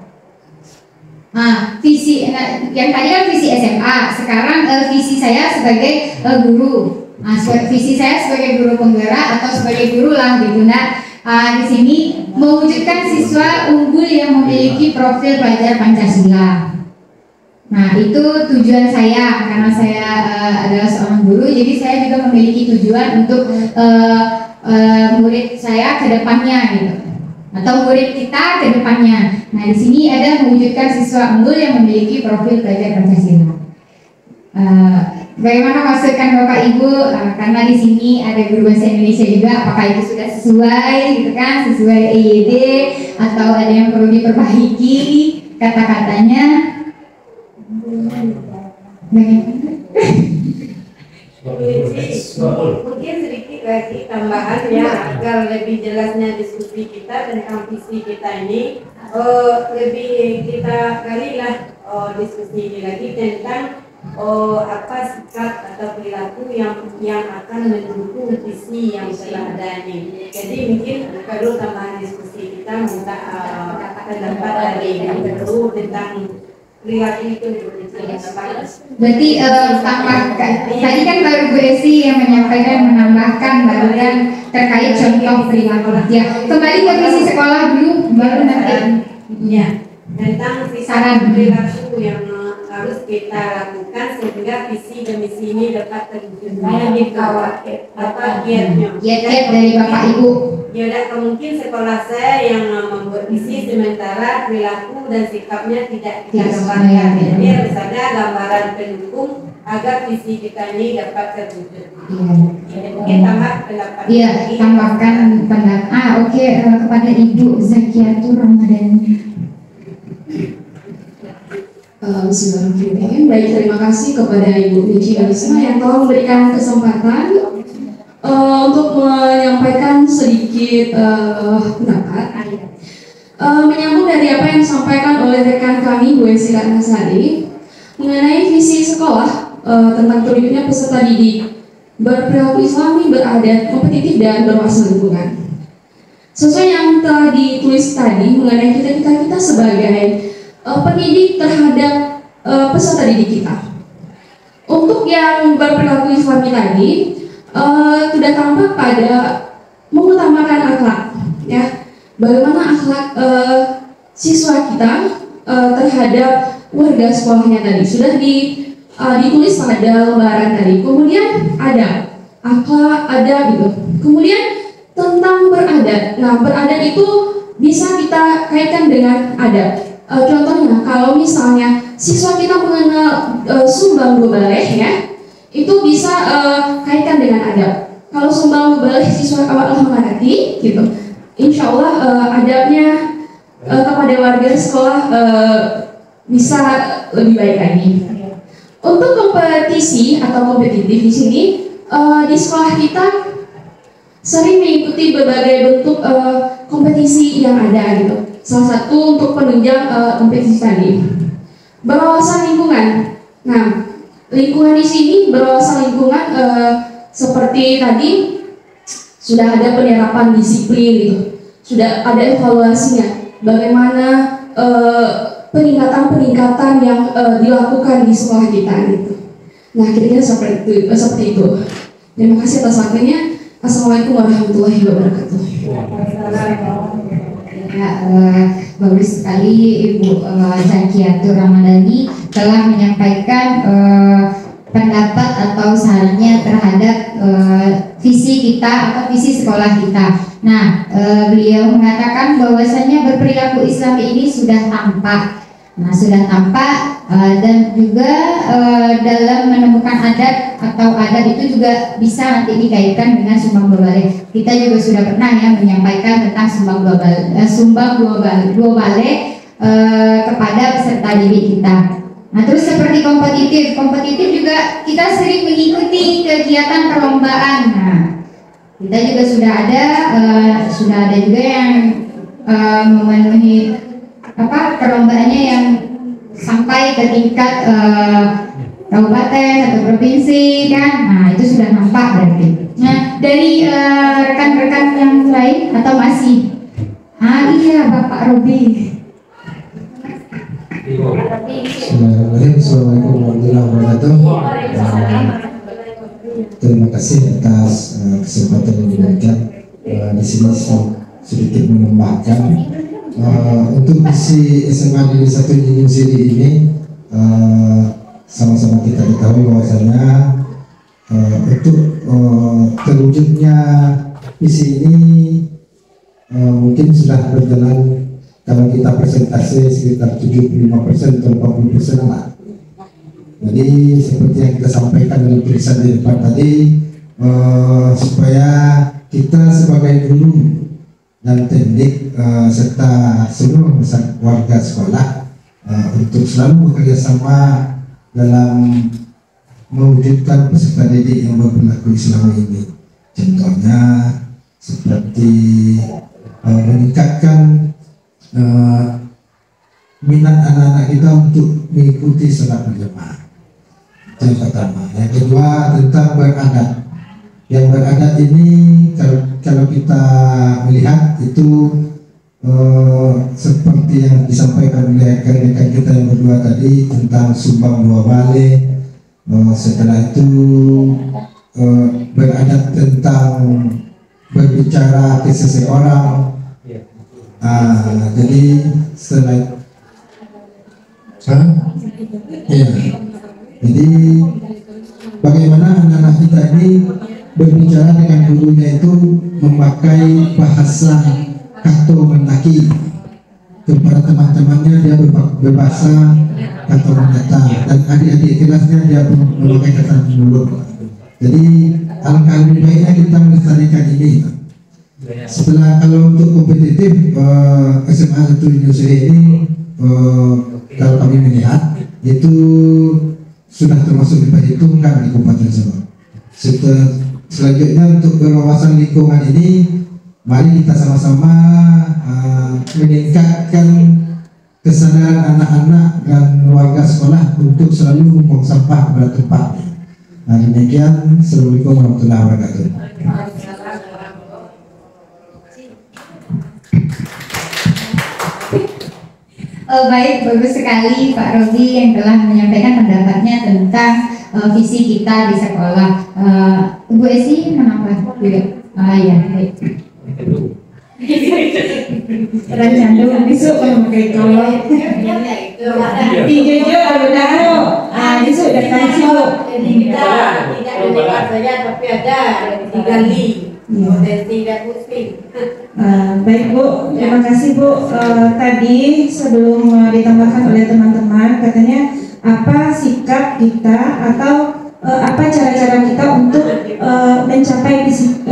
Visi yang tadi kan visi SMA, sekarang visi saya sebagai guru. Visi saya sebagai guru penggerak atau sebagai guru lah gitu. Nah, di sini mewujudkan siswa unggul yang memiliki profil pelajar Pancasila. Nah, itu tujuan saya karena saya adalah seorang guru, jadi saya juga memiliki tujuan untuk murid saya ke depannya gitu. Atau murid kita ke depannya. Nah, di sini ada mewujudkan siswa unggul yang memiliki profil pelajar Pancasila. Bagaimana masukan Bapak Ibu? Karena di sini ada guru bahasa Indonesia juga, apakah itu sudah sesuai gitu kan, sesuai EYD atau ada yang perlu diperbaiki kata-katanya? Mungkin sedikit lagi tambahan ya agar lebih jelasnya diskusi kita tentang visi kita ini, lebih kita kalilah diskusi ini lagi tentang apa sikap atau perilaku yang akan mendukung visi yang telah ada ini. Jadi mungkin perlu tambahan diskusi kita minta pendapat dari yang perlu tentang perilaku itu. Berarti tambahkan tadi kan baru Bu Esi yang menyampaikan, menambahkan baru kan terkait contoh perilaku. Ya, kembali ke visi sekolah dulu baru nanti ya tentang visi perilaku yang harus kita lakukan sehingga visi dan misi ini dapat terwujudnya gitu. Apa kiatnya? Kiat dari Bapak Ibu. Ya, ada mungkin sekolah saya yang membuat visi sementara perilaku dan sikapnya tidak kita gambarkan. Jadi harus ada gambaran pendukung agar visi kita ini dapat terwujud. Jadi mungkin tambah pendapat. Iya, tambahkan pendapat. Oke, kepada Ibu Zakiatur Ramadhani. Bismillahirrahmanirrahim. Baik, terima kasih kepada Ibu Niji Alisma yang telah memberikan kesempatan untuk menyampaikan sedikit pendapat. Menyambung dari apa yang disampaikan oleh rekan kami Bu Esi Ratnasari mengenai visi sekolah tentang terwujudnya peserta didik berperilaku Islami, beradat, kompetitif dan berwawasan lingkungan. Sesuai yang telah ditulis tadi mengenai cita-cita kita sebagai pendidik terhadap peserta didik kita. Untuk yang berperilaku Islami tadi sudah tampak pada mengutamakan akhlak, ya. bagaimana akhlak siswa kita terhadap warga sekolahnya tadi. Sudah ditulis pada lembaran tadi. Kemudian ada akhlak, adab gitu. Kemudian tentang beradat. Nah, beradat itu bisa kita kaitkan dengan adab. Contohnya, kalau misalnya siswa kita mengenal sumbang dua baleh ya, itu bisa kaitkan dengan adab. Kalau sumbang dua baleh siswa awal mengerti, gitu. Insya Allah adabnya kepada warga sekolah bisa lebih baik lagi. Untuk kompetisi atau kompetitif di sini di sekolah kita sering mengikuti berbagai bentuk kompetisi yang ada gitu. Salah satu untuk penunjang kompetisi tadi, berwawasan lingkungan. Nah, lingkungan di sini berwawasan lingkungan seperti tadi sudah ada penerapan disiplin gitu, sudah ada evaluasinya. Bagaimana peningkatan yang dilakukan di sekolah kita gitu. Nah, kira-kira seperti itu. Terima kasih atas waktunya. Assalamualaikum warahmatullahi wabarakatuh. Ya, bagus sekali Ibu Zakiatur Ramadhani telah menyampaikan pendapat atau sarannya terhadap visi kita atau visi sekolah kita. Nah, beliau mengatakan bahwasanya berperilaku Islam ini sudah tampak. Nah, sudah tampak dan juga dalam menemukan adat atau adat itu juga bisa nanti dikaitkan dengan sumbang dua baleh. Kita juga sudah pernah ya menyampaikan tentang sumbang dua baleh kepada peserta didik kita. Nah, terus seperti kompetitif juga kita sering mengikuti kegiatan perlombaan. Nah, kita juga sudah ada juga yang memenuhi perlombaannya yang sampai ke tingkat kabupaten atau provinsi kan. Nah, itu sudah nampak berarti. Nah, dari rekan-rekan yang lain atau masih? Iya, Bapak Robi. Assalamualaikum warahmatullahi wabarakatuh. Terima kasih atas kesempatan yang diberikan. Di sini sedikit menambahkan untuk misi SMA Negeri 1 Jinjing Siri ini, sama-sama kita ketahui bahwasanya untuk terwujudnya misi ini mungkin sudah berjalan. Kalau kita persentase sekitar 75% atau 40% lah. Jadi seperti yang kita sampaikan dalam tulisan di depan tadi, supaya kita sebagai guru dan teknik serta seluruh warga sekolah untuk selalu bekerja sama dalam mewujudkan peserta didik yang berperilaku Islam ini. Contohnya seperti meningkatkan minat anak-anak kita untuk mengikuti sholat berjamaah. Itu yang pertama. Yang kedua tentang beradat. Yang beradat ini kalau kita melihat itu seperti yang disampaikan oleh rekan-rekan kita yang berdua tadi tentang sumbang dua baleh. Setelah itu beradat tentang berbicara ke seseorang. Jadi setelah jadi bagaimana anak-anak kita ini berbicara dengan gurunya itu memakai bahasa kato menaki, kepada teman-temannya dia berbahasa kato menata, dan adik-adik kelasnya dia memakai kata mulut. Jadi alangkah lebih baiknya kita melestarikan ini. Setelah kalau untuk kompetitif SMA 1 Indonesia ini kalau kami melihat itu sudah termasuk diperhitungkan di Kabupaten Sabah. Selanjutnya untuk berwawasan lingkungan ini, mari kita sama-sama meningkatkan kesadaran anak-anak dan warga sekolah untuk selalu membuang sampah pada tempatnya. Nah, demikian. Assalamualaikum warahmatullahi wabarakatuh. Baik, bagus sekali Pak Robi yang telah menyampaikan pendapatnya tentang visi kita di sekolah. Bu Esi menambah juga. Ya, baik. Orang candu besok kalau pakai kolor. Tiga jo udah lo. Besok datang besok. Jadi kita tidak mendengar saja tapi ada digali. Tidak pusing. Baik Bu, terima kasih Bu. Tadi sebelum ditambahkan oleh teman-teman katanya apa sikap kita atau apa cara-cara kita untuk mencapai visi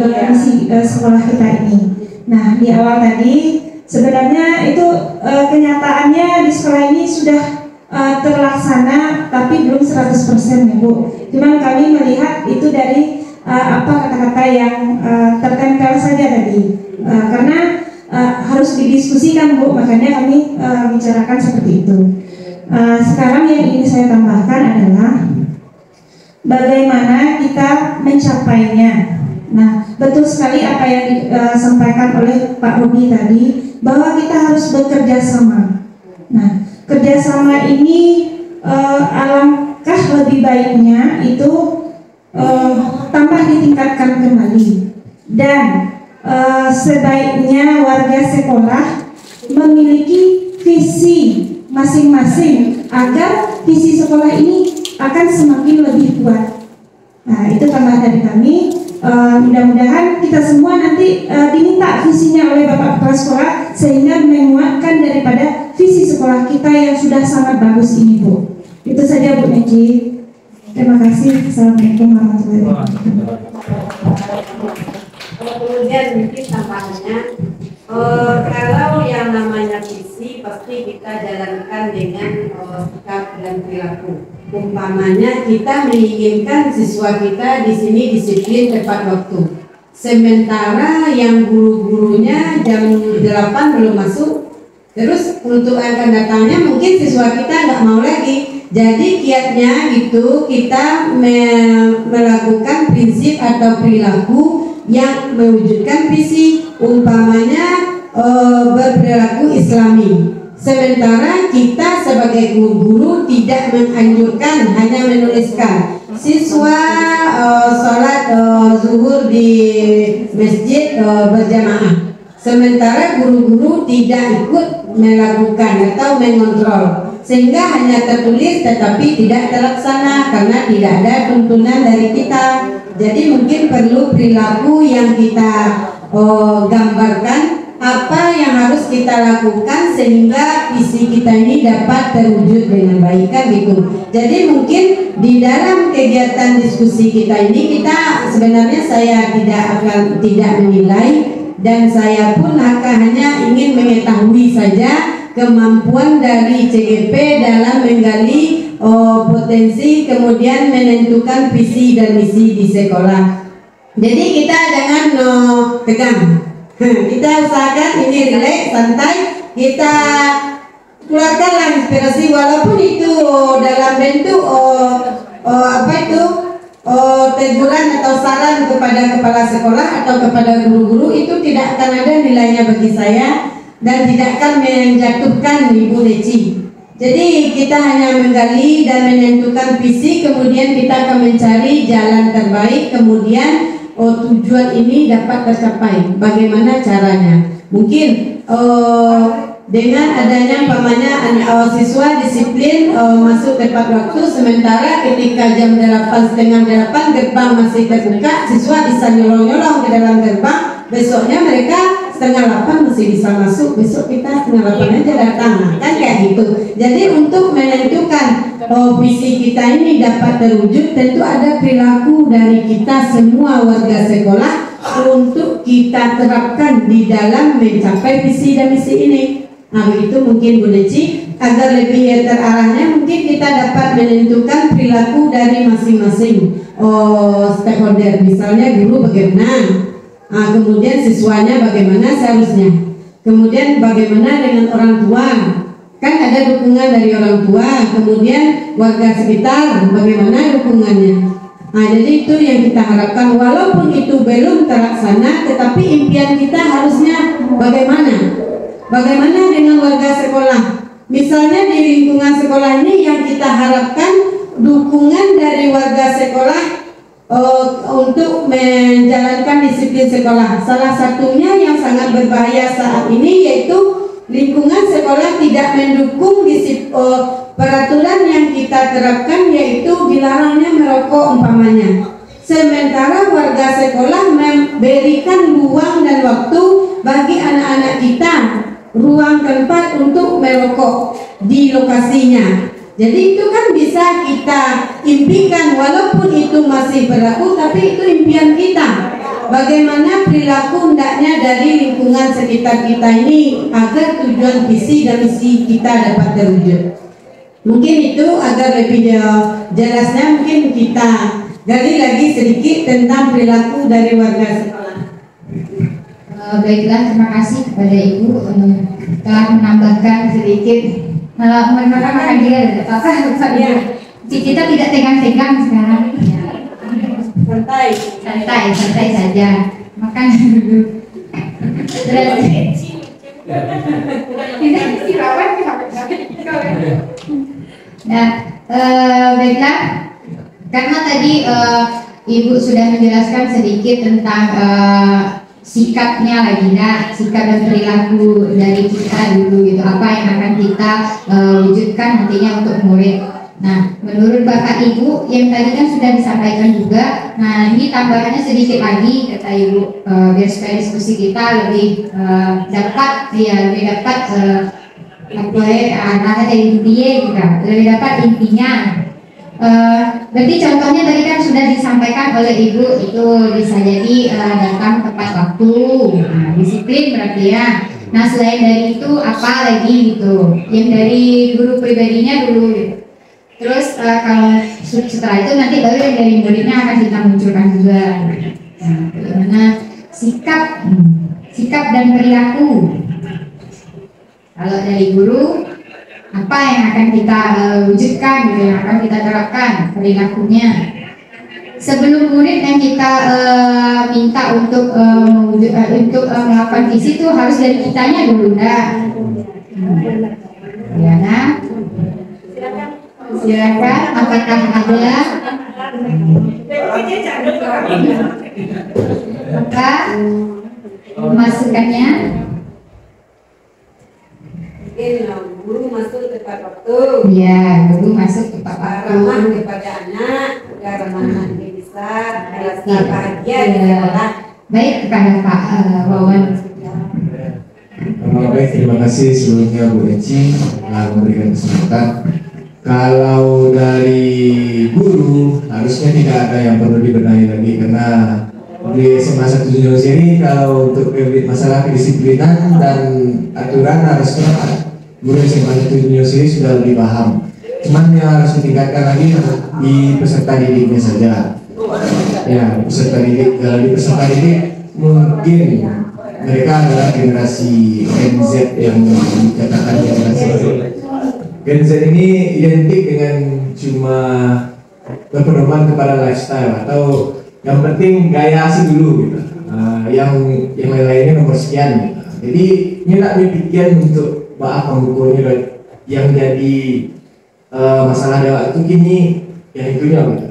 sekolah kita ini. Nah di awal tadi sebenarnya itu kenyataannya di sekolah ini sudah terlaksana tapi belum 100% ya Bu. Cuman kami melihat itu dari apa kata-kata yang tertempel saja tadi karena harus didiskusikan Bu, makanya kami bicarakan seperti itu. Sekarang yang ingin saya tambahkan adalah bagaimana kita mencapainya. Nah, betul sekali apa yang disampaikan oleh Pak Robi tadi bahwa kita harus bekerja sama. Nah, kerjasama ini alangkah lebih baiknya itu tambah ditingkatkan kembali dan sebaiknya warga sekolah memiliki visi masing-masing agar visi sekolah ini akan semakin lebih kuat. Nah itu tambah dari kami. Mudah-mudahan kita semua nanti diminta visinya oleh Bapak Kepala Sekolah sehingga menguatkan daripada visi sekolah kita yang sudah sangat bagus ini Bu. Itu saja Bu Neci. Terima kasih. Assalamualaikum warahmatullahi wabarakatuh. Kemudian mungkin tambahannya, kalau yang namanya visi pasti kita jalankan dengan sikap dan perilaku. Umpamanya kita menginginkan siswa kita di sini disiplin tepat waktu. Sementara yang guru-gurunya jam 8 belum masuk, terus untuk akan datangnya mungkin siswa kita nggak mau lagi. Jadi kiatnya itu kita melakukan prinsip atau perilaku yang mewujudkan visi, umpamanya berperilaku Islami. Sementara kita sebagai guru tidak menganjurkan, hanya menuliskan siswa sholat zuhur di masjid berjamaah. Sementara guru-guru tidak ikut melakukan atau mengontrol, sehingga hanya tertulis tetapi tidak terlaksana karena tidak ada tuntunan dari kita. Jadi mungkin perlu perilaku yang kita gambarkan apa yang harus kita lakukan sehingga visi kita ini dapat terwujud dengan baik kan gitu. Jadi mungkin di dalam kegiatan diskusi kita ini kita sebenarnya saya tidak menilai dan saya pun hanya ingin mengetahui saja kemampuan dari CGP dalam menggali potensi kemudian menentukan visi dan misi di sekolah. Jadi kita jangan tegang. Kita usahakan ini relax, santai, kita keluarkanlah inspirasi walaupun itu dalam bentuk teguran atau saran kepada kepala sekolah atau kepada guru-guru, itu tidak akan ada nilainya bagi saya dan tidak akan menjatuhkan Ibu Neci. Jadi kita hanya menggali dan menentukan visi, kemudian kita akan mencari jalan terbaik, kemudian tujuan ini dapat tercapai. Bagaimana caranya? Mungkin dengan adanya siswa disiplin masuk tepat waktu, sementara ketika jam 7:30 gerbang masih terbuka, siswa bisa nyolong-nyolong ke dalam gerbang. Besoknya mereka 7:30 masih bisa masuk, besok kita 7:30 aja datang, kan kayak gitu. Jadi untuk menentukan visi kita ini dapat terwujud, tentu ada perilaku dari kita semua warga sekolah untuk kita terapkan di dalam mencapai visi dan misi ini. Nah begitu mungkin Bu Neci, agar lebih terarahnya mungkin kita dapat menentukan perilaku dari masing-masing stakeholder. Misalnya guru bagaimana, kemudian siswanya bagaimana seharusnya, kemudian bagaimana dengan orang tua, kan ada dukungan dari orang tua, kemudian warga sekitar bagaimana dukungannya. Nah jadi itu yang kita harapkan, walaupun itu belum terlaksana tetapi impian kita harusnya bagaimana dengan warga sekolah. Misalnya di lingkungan sekolah ini yang kita harapkan dukungan dari warga sekolah untuk menjalankan disiplin sekolah. Salah satunya yang sangat berbahaya saat ini yaitu lingkungan sekolah tidak mendukung peraturan yang kita terapkan, yaitu dilarangnya merokok umpamanya. Sementara warga sekolah memberikan ruang dan waktu bagi anak-anak kita, ruang tempat untuk merokok di lokasinya. Jadi itu kan bisa kita impikan, walaupun itu masih berlaku, tapi itu impian kita. Bagaimana perilaku hendaknya dari lingkungan sekitar kita ini agar tujuan visi dan misi kita dapat terwujud. Mungkin itu agar lebih jelasnya mungkin kita gali lagi sedikit tentang perilaku dari warga sekolah. Baiklah, terima kasih kepada Ibu telah menambahkan sedikit. Makan juga apa-apa. Kita tidak tegang-tegang sekarang. Santai saja. Makan dulu. Nah, baiklah. Karena tadi Ibu sudah menjelaskan sedikit tentang sikapnya lagi, sikap dan perilaku dari kita dulu gitu, apa yang akan kita wujudkan nantinya untuk murid. Nah, menurut Bapak Ibu yang tadi kan sudah disampaikan juga, nah ini tambahannya sedikit lagi kata Ibu, biar supaya diskusi kita lebih dapat lebih dapat intinya. Berarti contohnya tadi kan sudah disampaikan oleh Ibu, itu bisa jadi datang tepat waktu, disiplin berarti ya. Nah, selain dari itu apa lagi gitu, yang dari guru pribadinya dulu gitu. Terus kalau setelah itu nanti baru yang dari muridnya akan kita munculkan juga. Nah, bagaimana sikap dan perilaku. Kalau dari guru, apa yang akan kita wujudkan, gitu, yang akan kita terapkan perilakunya. Sebelum murid yang kita minta untuk melakukan visi itu harus dari kitanya dulu, ya, nah. Silakan, apakah ada? Maka masukannya. Guru masuk tepat waktu. Iya, guru masuk tepat waktu. Ramah kepada anak, agar anak ini bisa merasa bahagia di sekolah. Baik, kepada Pak Wawan. Baik, terima kasih sebelumnya Bu Eci telah memberikan kesempatan. Kalau dari guru harusnya tidak ada yang perlu dibenahi lagi, karena di SMA 1 Junior ini kalau untuk masalah kedisiplinan dan aturan harusnya guru SMA 1 Junior ini sudah lebih paham. Cuman yang harus ditingkatkan lagi di peserta didiknya saja. Ya, peserta didik. Kalau di peserta didik mungkin mereka adalah generasi Gen Z yang dikatakan generasi Z. Gen Z ini identik dengan cuma berpedoman kepada lifestyle atau yang penting gaya asik dulu gitu. Yang lain-lainnya nomor sekian gitu. Jadi ini nak dipikir untuk bahas pembukunya yang jadi masalah dakwah itu kini yang itunya gitu.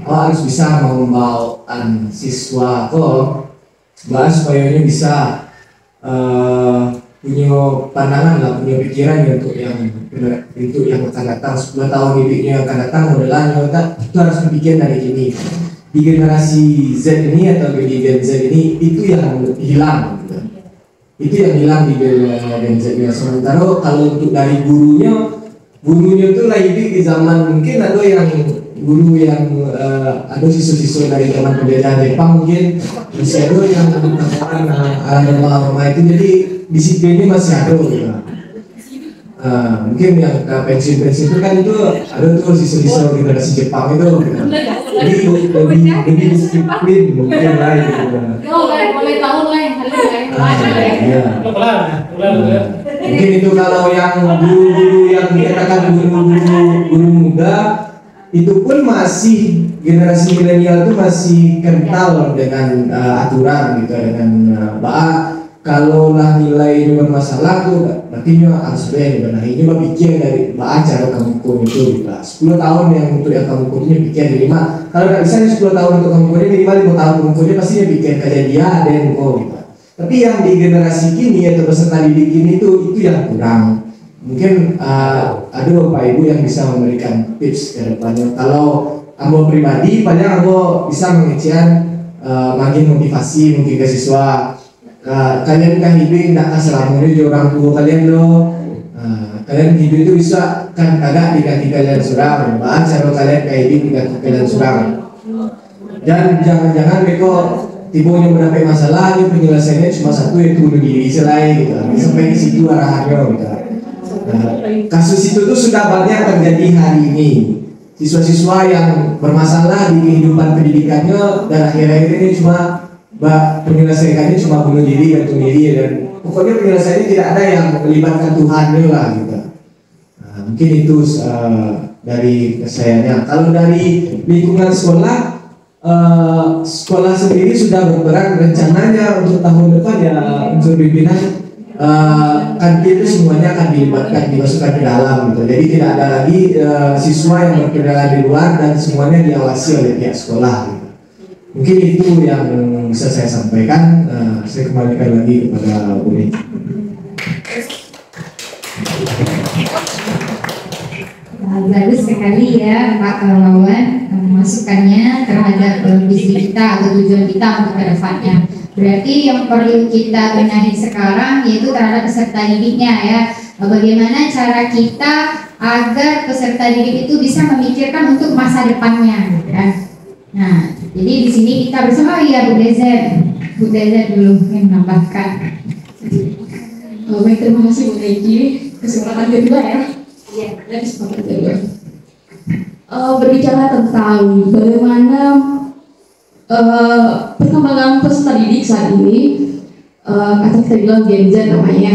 Harus bisa membawakan siswa kok bahas supaya ini bisa punya pandangan lah, punya pikiran untuk yang akan datang 10 tahun didiknya akan datang modelannya itu harus dipikir dari ini. Di generasi Z ini atau di Gen Z ini itu yang hilang gitu. Itu yang hilang di Gen Z ini. Sementara kalau untuk dari gurunya tuh lagi di zaman mungkin ada yang guru yang ada siswa-siswa dari zaman penjajahan Jepang, mungkin masih ada yang alam itu, jadi disiplinnya masih ada gitu. Mungkin yang pensiun itu kan itu ada tuh siswa-siswa generasi Jepang itu gitu. Jadi lebih disiplin mungkin lah gitu. Boleh tahu lah yang mungkin itu kalau yang guru-guru yang dikatakan guru muda itu pun masih generasi milenial itu masih kental dengan aturan gitu, dengan kalau lah nilai ini bermasalah tuh berarti harus benar ini pikir dari baca cara kamu hukum itu 10 tahun yang untuk yang kamu hukumnya pikir minimal kalau nggak bisa 10 tahun untuk kamu hukumnya minimal 5 tahun hukumnya pasti dia pikir kejadian ada yang hukum gitu. Tapi yang di generasi kini atau peserta didik kini itu yang kurang. Mungkin ada bapak ibu yang bisa memberikan tips ke depannya. Kalau ambo pribadi, padahal ambo bisa mengecian makin motivasi mungkin ke siswa. Kalian kan hidup tidak selamanya di orang tua kalian loh. Kalian hidup itu bisa kan agak diganti kalian surang. Baca kalau kalian kayak hidup diganti kalian surang. Dan jangan-jangan mereka tiba yang mendapat masalah ini penyelesaiannya cuma satu yaitu bunuh diri selain gitu. Sampai ke situ arahannya gitu. Kasus itu tuh sudah banyak terjadi hari ini. Siswa-siswa yang bermasalah di kehidupan pendidikannya dan akhir-akhir ini cuma penyelesaiannya cuma bunuh diri, gantung diri dan pokoknya penyelesaiannya tidak ada yang melibatkan Tuhan lah gitu. Mungkin itu dari kesayangan. Kalau dari lingkungan sekolah, sekolah sendiri sudah berperan rencananya untuk tahun depan ya unsur pimpinan kantin itu semuanya akan dilibatkan dimasukkan ke dalam gitu. Jadi tidak ada lagi siswa yang berkegiatan di luar dan semuanya diawasi oleh pihak sekolah gitu. Mungkin itu yang bisa saya sampaikan. Saya kembalikan lagi kepada Bu Niki. Bagus sekali ya Pak Lawan masukannya terhadap visi kita atau tujuan kita untuk ke depannya. Berarti yang perlu kita benahi sekarang yaitu terhadap peserta didiknya ya. Bagaimana cara kita agar peserta didik itu bisa memikirkan untuk masa depannya gitu kan. Nah, jadi di sini kita bersama Bu Dezen dulu yang menambahkan. Baik, terima kasih Bu Niki. Kesempatan kedua ya. Iya, kesempatan kedua. Berbicara tentang bagaimana perkembangan peserta didik saat ini, atau kita bilang Gen Z namanya.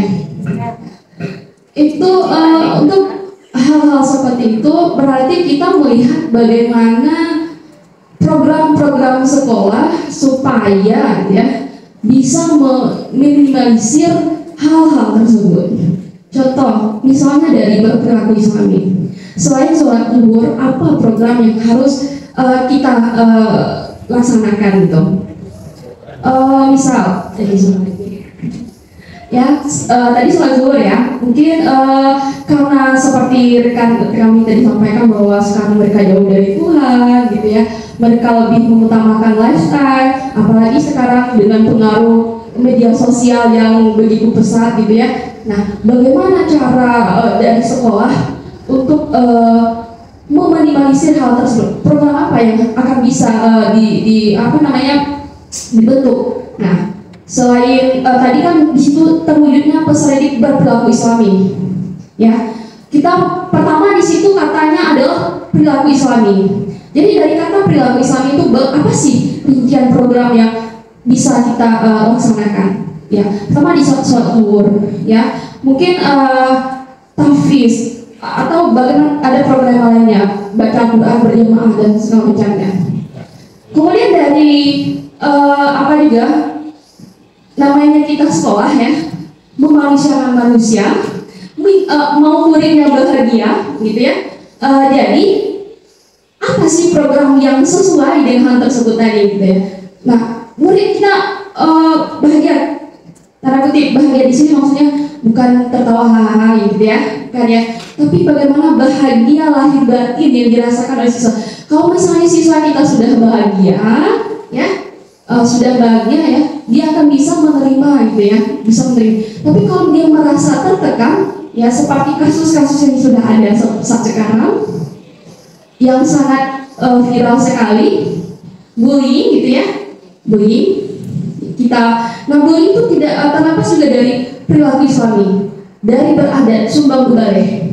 Itu untuk hal-hal seperti itu berarti kita melihat bagaimana program-program sekolah supaya ya bisa meminimalisir hal-hal tersebut. Contoh, misalnya dari berperilaku Islami. Selain sholat zuhur, apa program yang harus kita laksanakan gitu? Misal, tadi sholat zuhur ya, mungkin karena seperti rekan kami tadi sampaikan bahwa sekarang mereka jauh dari Tuhan, gitu ya. Mereka lebih mengutamakan lifestyle, apalagi sekarang dengan pengaruh media sosial yang begitu pesat gitu ya. Nah, bagaimana cara dari sekolah untuk meminimalisir hal tersebut? Program apa yang akan bisa dibentuk? Nah, selain tadi kan di situ terwujudnya peserta didik berperilaku Islami, ya. Kita pertama di situ katanya adalah perilaku Islami. Jadi dari kata perilaku Islami itu apa sih rincian program yang bisa kita laksanakan? Ya, pertama di sholat zuhur, ya. Mungkin tahfiz atau bagaimana ada program lainnya, baca Quran berjamaah dan segala macamnya. Kemudian dari juga namanya kita sekolah ya, memanusiakan manusia, mau muridnya bahagia, gitu ya. Jadi apa sih program yang sesuai dengan hal tersebut tadi, gitu ya? Nah, murid kita bahagia, tanda kutip bahagia di sini maksudnya bukan tertawa hahaha gitu ya, kan ya. Tapi bagaimana bahagia lahir batin yang dirasakan oleh siswa. Kalau misalnya siswa kita sudah bahagia, ya, dia akan bisa menerima gitu ya, bisa menerima. Tapi kalau dia merasa tertekan, ya seperti kasus-kasus yang sudah ada saat sekarang, yang sangat viral sekali, bullying gitu ya, bullying. Bullying itu tidak terlepas juga dari perilaku Islami, dari beradat sumbang budaya.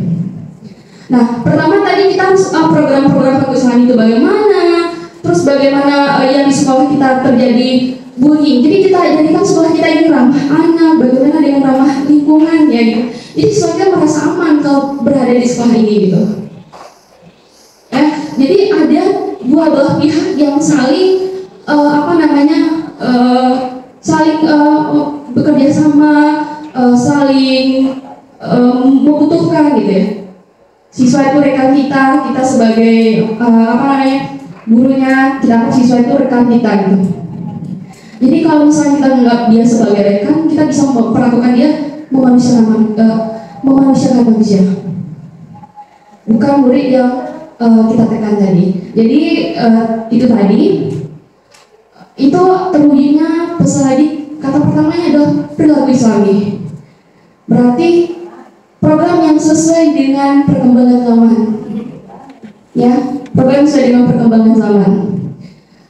Nah, pertama tadi kita program-program perilaku Islami itu bagaimana, terus bagaimana yang di sekolah kita terjadi bullying. Jadi kita jadikan sekolah kita ini ramah anak, bagaimana dengan ramah lingkungan ya gitu. Jadi siswa kita merasa aman kalau berada di sekolah ini gitu. Jadi ada dua belah pihak yang saling saling bekerja sama butuhkan gitu ya. Siswa itu rekan kita, kita sebagai gurunya, kita siswa itu rekan kita gitu. Jadi kalau misalnya kita menganggap dia sebagai rekan, kita bisa memperlakukan dia memanusiakan manusia. Bukan murid yang kita tekan tadi. Jadi itu tadi, itu terwujudnya pesan tadi, kata pertamanya adalah perilaku Islami. Berarti program yang sesuai dengan perkembangan zaman, ya, program sesuai dengan perkembangan zaman.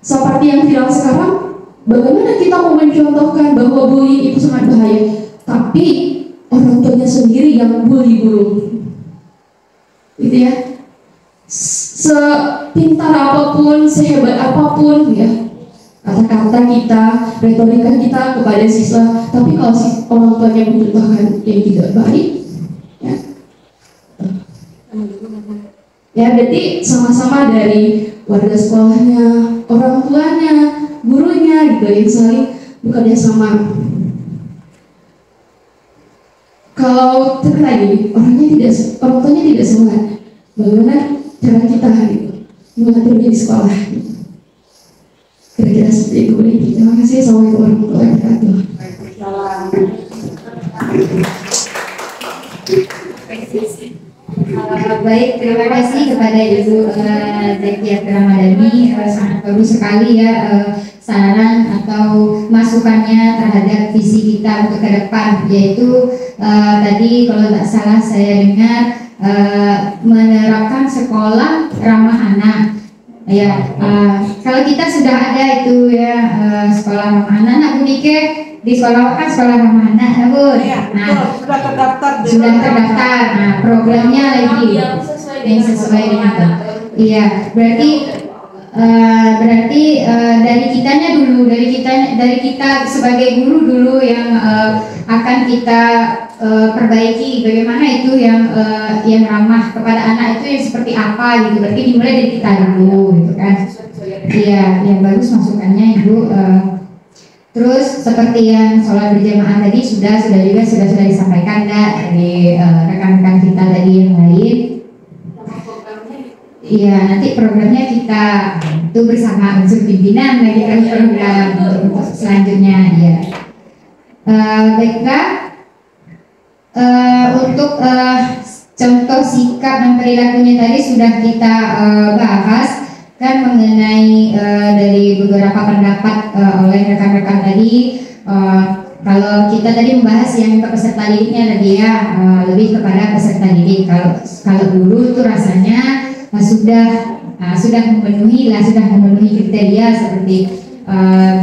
Seperti yang viral sekarang, bagaimana kita mau mencontohkan bahwa bullying itu sangat bahaya, tapi orang tuanya sendiri yang bully guru, gitu ya. Sepintar apapun, sehebat apapun, ya, kata-kata kita, retorika kita kepada siswa, tapi kalau orang tuanya mencontohkan yang tidak baik, ya berarti sama-sama dari warga sekolahnya, orang tuanya, gurunya gitu yang saling bekerja sama. Kalau terlagi orang tuanya tidak semangat, bagaimana cara kita gitu, mengaturnya di sekolah? Kira-kira seperti itu. Terima kasih. Assalamualaikum warahmatullahi wabarakatuh. Baik, terima kasih kepada Ibu Zakiat Ramadhani, sangat bagus sekali ya saran atau masukannya terhadap visi kita untuk ke depan, yaitu tadi kalau tak salah saya dengar menerapkan sekolah ramah anak. Ya, kalau kita sudah ada itu ya sekolah ramah anak, Bu Nike di sekolah kan sekolah ramah anak, Bu. Nah, sudah terdaftar. Nah, programnya lagi yang sesuai dengan itu. Iya, berarti dari kita sebagai guru dulu yang akan kita perbaiki bagaimana itu yang ramah kepada anak itu yang seperti apa gitu. Berarti dimulai dari kita dulu gitu kan. Iya, yang bagus masukannya Ibu. Terus seperti yang sholat berjamaah tadi sudah disampaikan dari rekan-rekan kita tadi yang lain. Iya, nanti programnya kita itu bersama unsur pimpinan lagi kan program untuk selanjutnya ya. Baiklah, untuk contoh sikap dan perilakunya tadi sudah kita bahas kan mengenai dari beberapa pendapat oleh rekan-rekan tadi. Kalau kita tadi membahas yang peserta didiknya tadi ya, lebih kepada peserta didik. Kalau guru itu rasanya sudah memenuhi kriteria seperti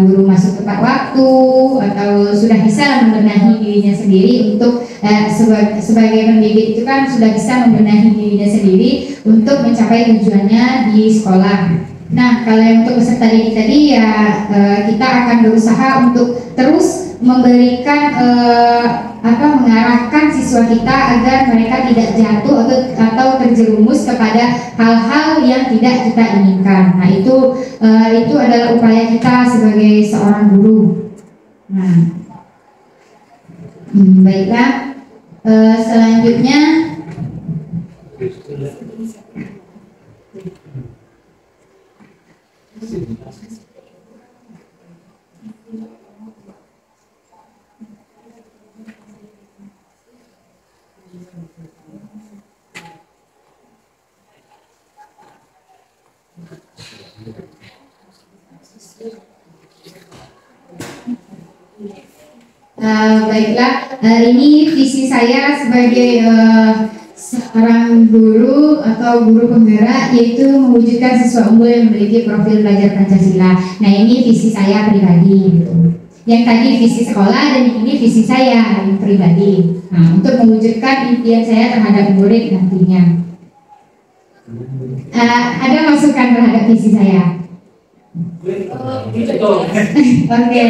guru masuk tepat waktu atau sudah bisa membenahi dirinya sendiri untuk sebagai pendidik itu kan sudah bisa membenahi dirinya sendiri untuk mencapai tujuannya di sekolah. Nah, kalau yang untuk peserta didik tadi ya kita akan berusaha untuk terus memberikan mengarahkan siswa kita agar mereka tidak jatuh atau terjerumus kepada hal-hal yang tidak kita inginkan. Nah, itu adalah upaya kita sebagai seorang guru. Nah, baiklah, selanjutnya baiklah, ini visi saya sebagai seorang guru atau guru penggerak, yaitu mewujudkan siswa unggul yang memiliki profil belajar Pancasila. Nah, ini visi saya pribadi gitu. Yang tadi visi sekolah dan ini visi saya yang pribadi. Nah, untuk mewujudkan impian saya terhadap murid nantinya. Ada masukan terhadap visi saya? Oke,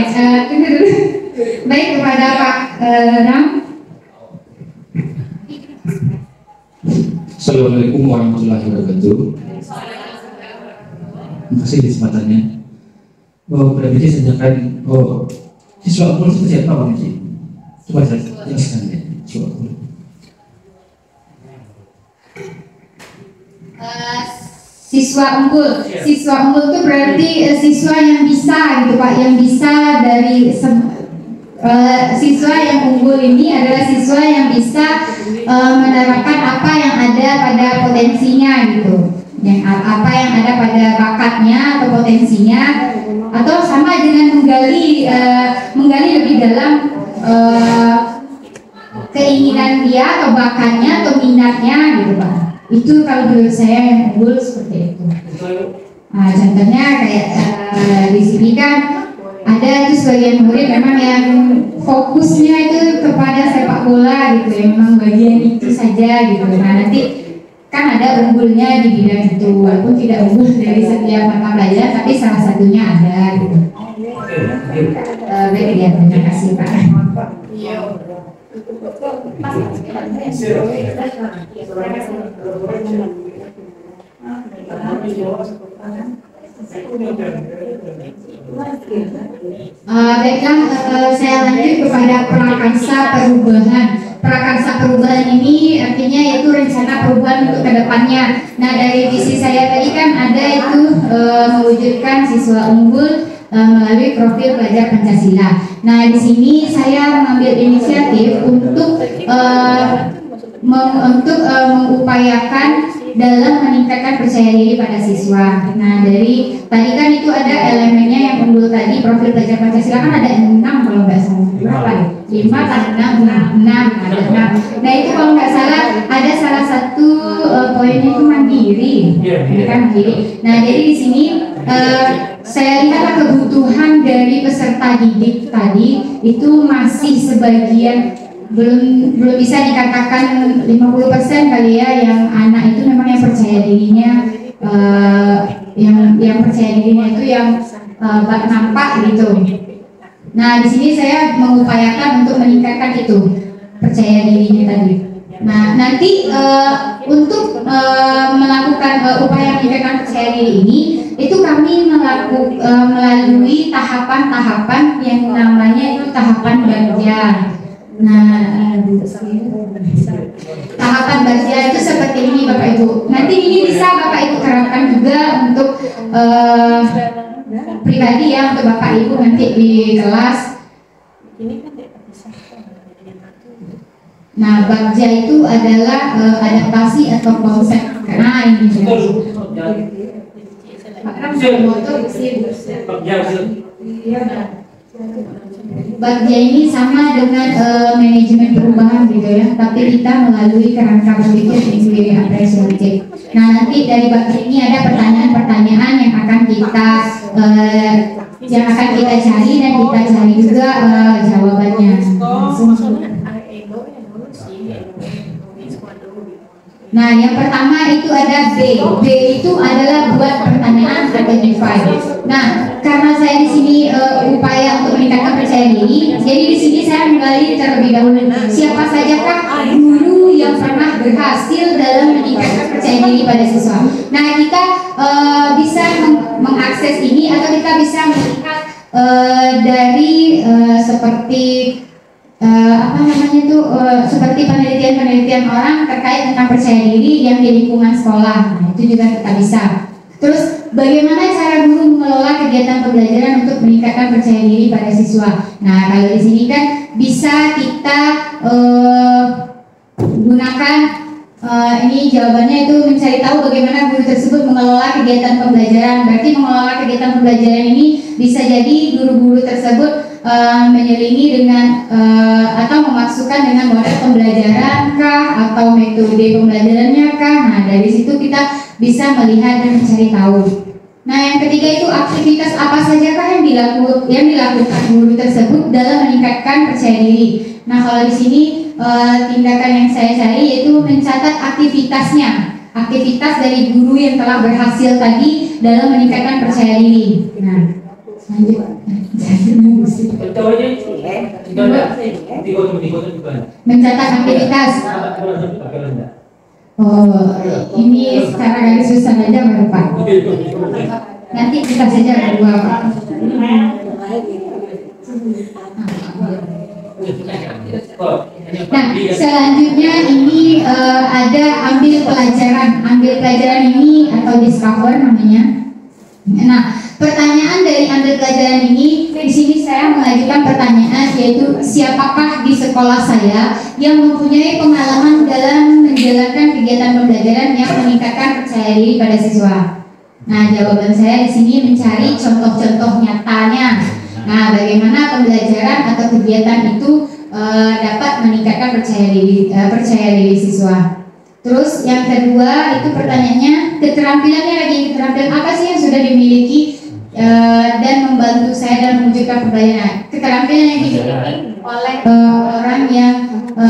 baik, kepada Pak Ram. Assalamualaikum warahmatullahi wabarakatuh. Terima kasih kesempatannya. Pada Mici tanyakan, siswa unggul itu siapa Pak Mici? Coba saya jelaskan ya, siswa unggul. siswa unggul. Siswa unggul itu berarti siswa yang bisa gitu Pak, yang bisa dari siswa yang unggul ini adalah siswa yang bisa menerapkan apa yang ada pada potensinya gitu, yang apa yang ada pada bakatnya atau potensinya, atau sama dengan menggali lebih dalam keinginan dia atau bakatnya atau minatnya gitu Pak. Itu kalau menurut saya yang unggul seperti itu. Nah, contohnya kayak di sini kan ada tuh sebagian murid memang yang fokusnya itu kepada sepak bola gitu, yang memang bagian itu saja gitu. Nah nanti kan ada unggulnya di bidang itu, walaupun tidak unggul dari setiap mata pelajaran, tapi salah satunya ada gitu. Baik ya, terima kasih Pak. Baiklah, saya lanjut kepada prakarsa perubahan. Prakarsa perubahan ini artinya itu rencana perubahan untuk kedepannya. Nah dari visi saya tadi kan ada itu mewujudkan siswa unggul melalui profil pelajar Pancasila. Nah di sini saya mengambil inisiatif untuk mengupayakan dalam meningkatkan percaya diri pada siswa. Nah dari tadi kan itu ada elemennya yang unggul tadi, profil pelajar Pancasila kan ada 6 kalau nggak salah, berapa ya? 5 atau 6 ada 6. Nah itu kalau nggak salah ada salah satu poinnya itu mandiri, kan mandiri. Nah jadi di sini saya lihat kebutuhan dari peserta didik tadi itu masih sebagian belum bisa dikatakan 50% kali ya, yang anak itu memang yang percaya dirinya yang percaya dirinya itu yang nampak gitu. Nah di sini saya mengupayakan untuk meningkatkan itu percaya dirinya tadi. Nah nanti untuk melakukan upaya meningkatkan percaya diri ini itu kami melalui tahapan-tahapan yang namanya itu tahapan bagja. Nah, tahapan bagja itu seperti ini Bapak Ibu. Nanti ini bisa Bapak Ibu terapkan juga untuk pribadi ya, untuk Bapak Ibu nanti di kelas. Nah, bagja itu adalah adaptasi atau konsep. Nah, ini bagja ini sama dengan manajemen perubahan gitu ya, tapi kita melalui kerangka berpikir sendiri apresiatif. Nah nanti dari bagja ini ada pertanyaan-pertanyaan yang akan kita cari dan kita cari juga jawabannya. Nah yang pertama itu ada B. B itu adalah buat pertanyaan identify. Nah karena saya di sini upaya untuk meningkatkan percaya diri, jadi di sini saya menggali terlebih dahulu siapa sajakah guru yang pernah berhasil dalam meningkatkan percaya diri pada siswa. Nah kita bisa mengakses ini atau kita bisa melihat dari seperti seperti penelitian-penelitian orang terkait tentang percaya diri yang di lingkungan sekolah. Nah, itu juga kita bisa. Terus bagaimana cara guru mengelola kegiatan pembelajaran untuk meningkatkan percaya diri pada siswa? Nah, kalau di sini kan bisa kita gunakan ini jawabannya itu mencari tahu bagaimana guru tersebut mengelola kegiatan pembelajaran. Berarti mengelola kegiatan pembelajaran ini bisa jadi guru-guru tersebut menyelingi dengan atau memasukkan dengan model pembelajaran kah atau metode pembelajarannya kah. Nah dari situ kita bisa melihat dan mencari tahu. Nah yang ketiga itu aktivitas apa saja kah yang dilakukan guru tersebut dalam meningkatkan percaya diri. Nah kalau di sini tindakan yang saya cari yaitu mencatat aktivitasnya, aktivitas dari guru yang telah berhasil tadi dalam meningkatkan percaya diri. Nah lanjut. Mencatat aktivitas. Oh, ini secara garis besar saja baru Pak. Nanti kita saja berdua Pak. Nah, selanjutnya ini ada ambil pelajaran. Ambil pelajaran ini atau discover namanya. Nah, pertanyaan dari ambil pelajaran ini, di sini saya mengajukan pertanyaan yaitu siapakah di sekolah saya yang mempunyai pengalaman dalam menjalankan kegiatan pembelajaran yang meningkatkan percaya diri pada siswa. Nah, jawaban saya di sini mencari contoh-contoh nyatanya. Nah, bagaimana pembelajaran atau kegiatan itu dapat meningkatkan percaya diri siswa. Terus yang kedua itu pertanyaannya, keterampilannya lagi, keterampilan apa sih yang sudah dimiliki dan membantu saya dalam mewujudkan pembelajaran. Keterampilan yang dimiliki oleh orang yang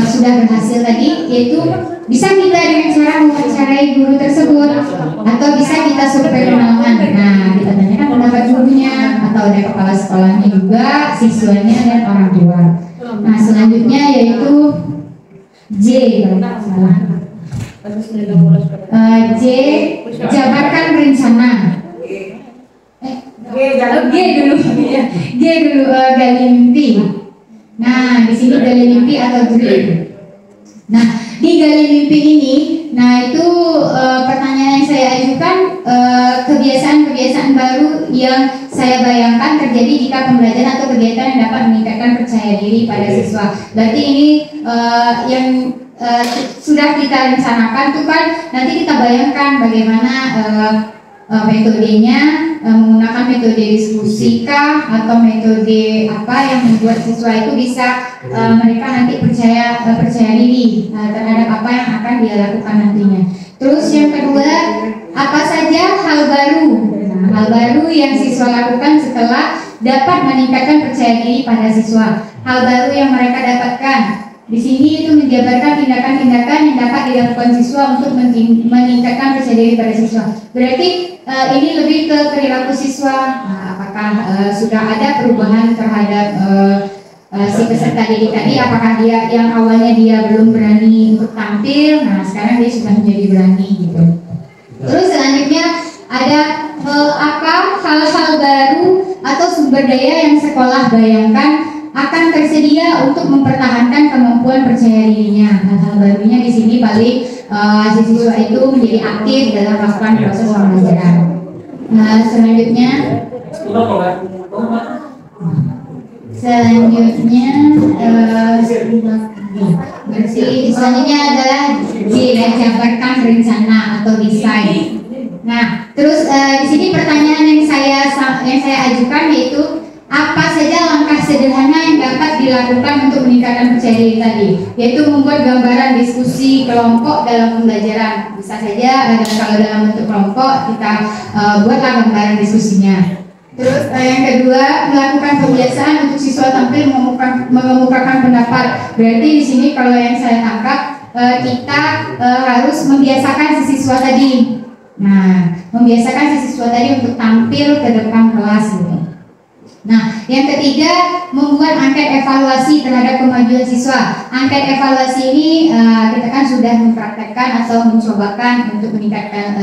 sudah berhasil tadi, yaitu bisa kita dengan cara mewawancarai guru tersebut atau bisa kita survei pengalaman. Nah, kita tanyakan pendapat gurunya atau ada kepala sekolahnya juga, siswanya dan orang tua. Nah, selanjutnya yaitu J, J, jabarkan rencana. G dulu gali mimpi. Nah, di sini gali mimpi atau dream. Nah, di gali mimpi ini, nah itu pertanyaan yang saya ajukan, kebiasaan-kebiasaan baru yang saya bayangkan terjadi jika pembelajaran atau kegiatan yang dapat meningkatkan percaya diri pada siswa. Berarti ini yang sudah kita rencanakan tuh kan, nanti kita bayangkan bagaimana metodenya, menggunakan metode diskusi kah atau metode apa yang membuat siswa itu bisa mereka nanti percaya diri terhadap apa yang akan dia lakukan nantinya. Terus yang kedua, apa saja hal baru? Nah, hal baru yang siswa lakukan setelah dapat meningkatkan percaya diri pada siswa. Hal baru yang mereka dapatkan di sini itu menjabarkan tindakan-tindakan yang dapat dilakukan siswa untuk meningkatkan percaya diri pada siswa. Berarti ini lebih ke perilaku siswa. Nah, apakah sudah ada perubahan terhadap si peserta didik tadi? Apakah dia yang awalnya dia belum berani untuk tampil, nah sekarang dia sudah menjadi berani gitu. Terus selanjutnya ada apa hal-hal baru atau sumber daya yang sekolah bayangkan akan tersedia untuk mempertahankan kemampuan percaya dirinya. Hal-hal barunya di sini paling siswa itu menjadi aktif dalam melakukan proses pembelajaran. Nah, selanjutnya adalah jabarkan rencana atau desain. Nah, terus di sini pertanyaan yang saya ajukan yaitu apa saja langkah sederhana yang dapat dilakukan untuk meningkatkan percaya diri tadi, yaitu membuat gambaran diskusi kelompok dalam pembelajaran. Bisa saja kalau dalam bentuk kelompok kita buatlah gambaran diskusinya. Terus yang kedua, melakukan kebiasaan untuk siswa tampil mengemukakan pendapat. Berarti di sini kalau yang saya tangkap kita harus membiasakan si siswa tadi. Nah, membiasakan si siswa tadi untuk tampil ke depan kelas gitu. Nah, yang ketiga, membuat angket evaluasi terhadap kemajuan siswa. Angket evaluasi ini kita kan sudah mempraktekkan atau mencobakan untuk meningkatkan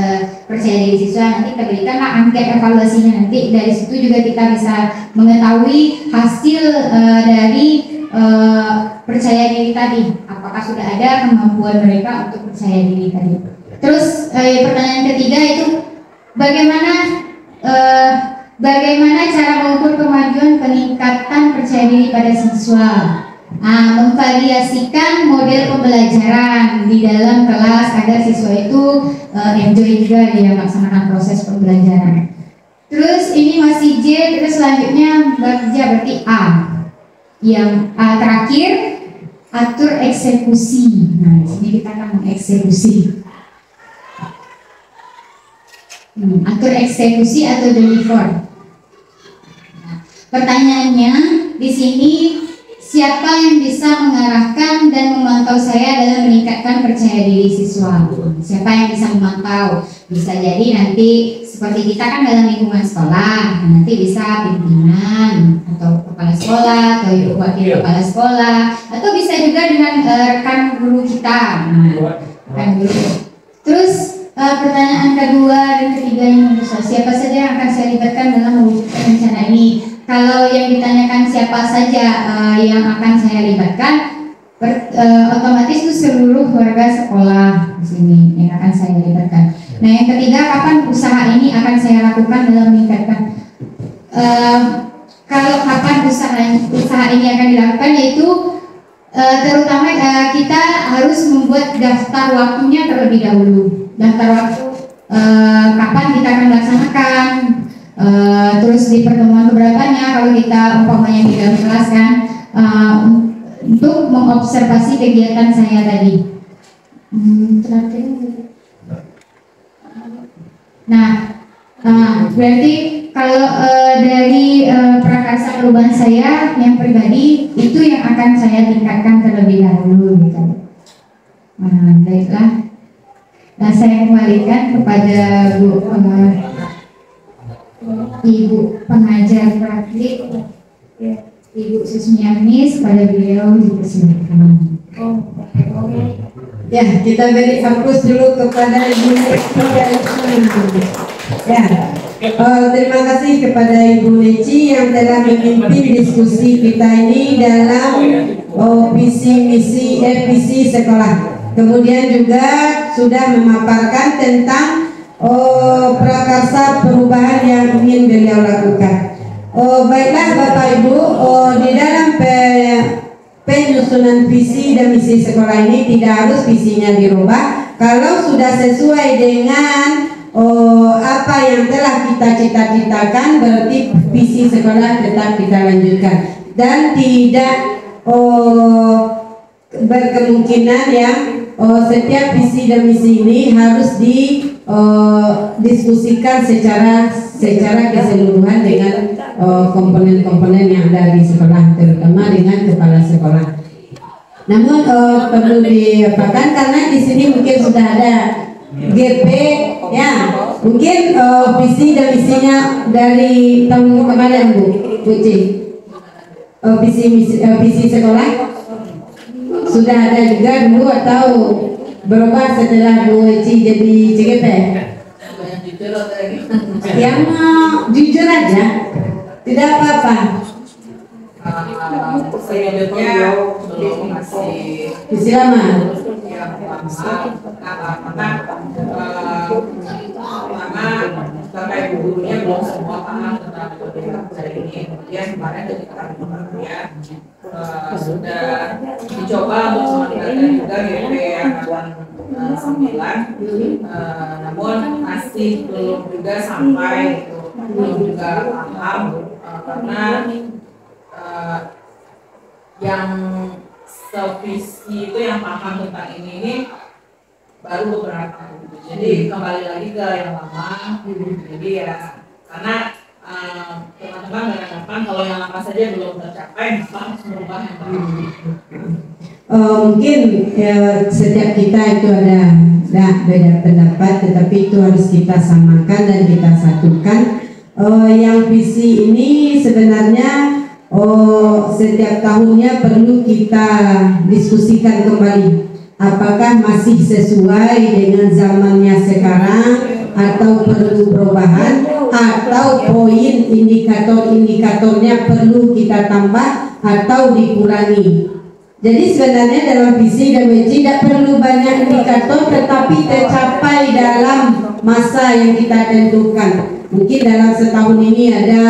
percaya diri siswa. Nanti kita berikanlah angket evaluasinya, nanti dari situ juga kita bisa mengetahui hasil dari percaya diri tadi. Apakah sudah ada kemampuan mereka untuk percaya diri tadi. Terus pertanyaan ketiga itu bagaimana cara mengukur kemajuan peningkatan percaya diri pada siswa? Memvariasikan model pembelajaran di dalam kelas agar siswa itu enjoy juga dia melaksanakan proses pembelajaran. Terus ini masih J, terus selanjutnya berarti A. Yang A terakhir, atur eksekusi. Nah, di sini kita akan mengeksekusi. Atur eksekusi atau deliver. Pertanyaannya di sini, siapa yang bisa mengarahkan dan memantau saya dalam meningkatkan percaya diri siswa? Siapa yang bisa memantau? Bisa jadi nanti seperti kita kan dalam lingkungan sekolah, nanti bisa pimpinan atau kepala sekolah atau wakil kepala sekolah, atau bisa juga dengan rekan guru kita. Rekan guru. Terus pertanyaan kedua dan ketiga yang siapa saja yang akan saya libatkan dalam mewujudkan rencana ini? Kalau yang ditanyakan siapa saja yang akan saya libatkan, otomatis itu seluruh warga sekolah di sini yang akan saya libatkan. Nah, yang ketiga, kapan usaha ini akan saya lakukan dalam meningkatkan kalau kapan usaha ini akan dilakukan, yaitu terutama kita harus membuat daftar waktunya terlebih dahulu. Daftar waktu kapan kita akan melaksanakan, terus di pertemuan keberapanya kalau kita umpamanya di dalam kelas kan, untuk mengobservasi kegiatan saya tadi. Nah, berarti kalau dari prakarsa perubahan saya yang pribadi itu yang akan saya tingkatkan terlebih dahulu gitu. Baiklah. Nah, saya kembalikan kepada Ibu pengajar praktik, Ibu Susmiarnis, pada beliau dipersilakan. Ya, kita beri fokus dulu kepada Ibu Neci. Ya, terima kasih kepada Ibu Neci yang telah memimpin diskusi kita ini dalam visi misi sekolah. Kemudian juga sudah memaparkan tentang prakarsa perubahan yang ingin beliau lakukan. Baiklah Bapak Ibu, di dalam penyusunan visi dan misi sekolah ini tidak harus visinya dirubah. Kalau sudah sesuai dengan apa yang telah kita cita-citakan, berarti visi sekolah tetap kita lanjutkan dan tidak berkemungkinan yang setiap visi dan misi ini harus didiskusikan secara keseluruhan dengan komponen-komponen yang ada di sekolah, terutama dengan kepala sekolah. Namun perlu diapakan karena di sini mungkin sudah ada GP, ya mungkin visi dan misinya dari tahun kemarin Bu Puci, visi sekolah sudah ada juga dulu atau berubah setelah Bu Eci jadi CGP? Yang jujur aja, tidak apa-apa. Visi lama. Karena gurunya belum semua paham tentang metode belajar ini. Kemudian kemarin ketika ya sudah dicoba untuk meningkatkan juga GP angkatan 9, namun masih belum juga sampai belum juga paham karena yang sevisi itu yang paham tentang ini baru beberapa. Jadi kembali lagi ke yang lama. Jadi ya karena teman-teman beranggapan kalau yang lama saja belum tercapai, maka harus merubah yang baru. Mungkin setiap kita itu ada beda pendapat, tetapi itu harus kita samakan dan kita satukan. Yang visi ini sebenarnya setiap tahunnya perlu kita diskusikan kembali. Apakah masih sesuai dengan zamannya sekarang atau perlu perubahan, atau poin indikator-indikatornya perlu kita tambah atau dikurangi. Jadi sebenarnya dalam visi dan WC tidak perlu banyak indikator, tetapi tercapai dalam masa yang kita tentukan. Mungkin dalam setahun ini ada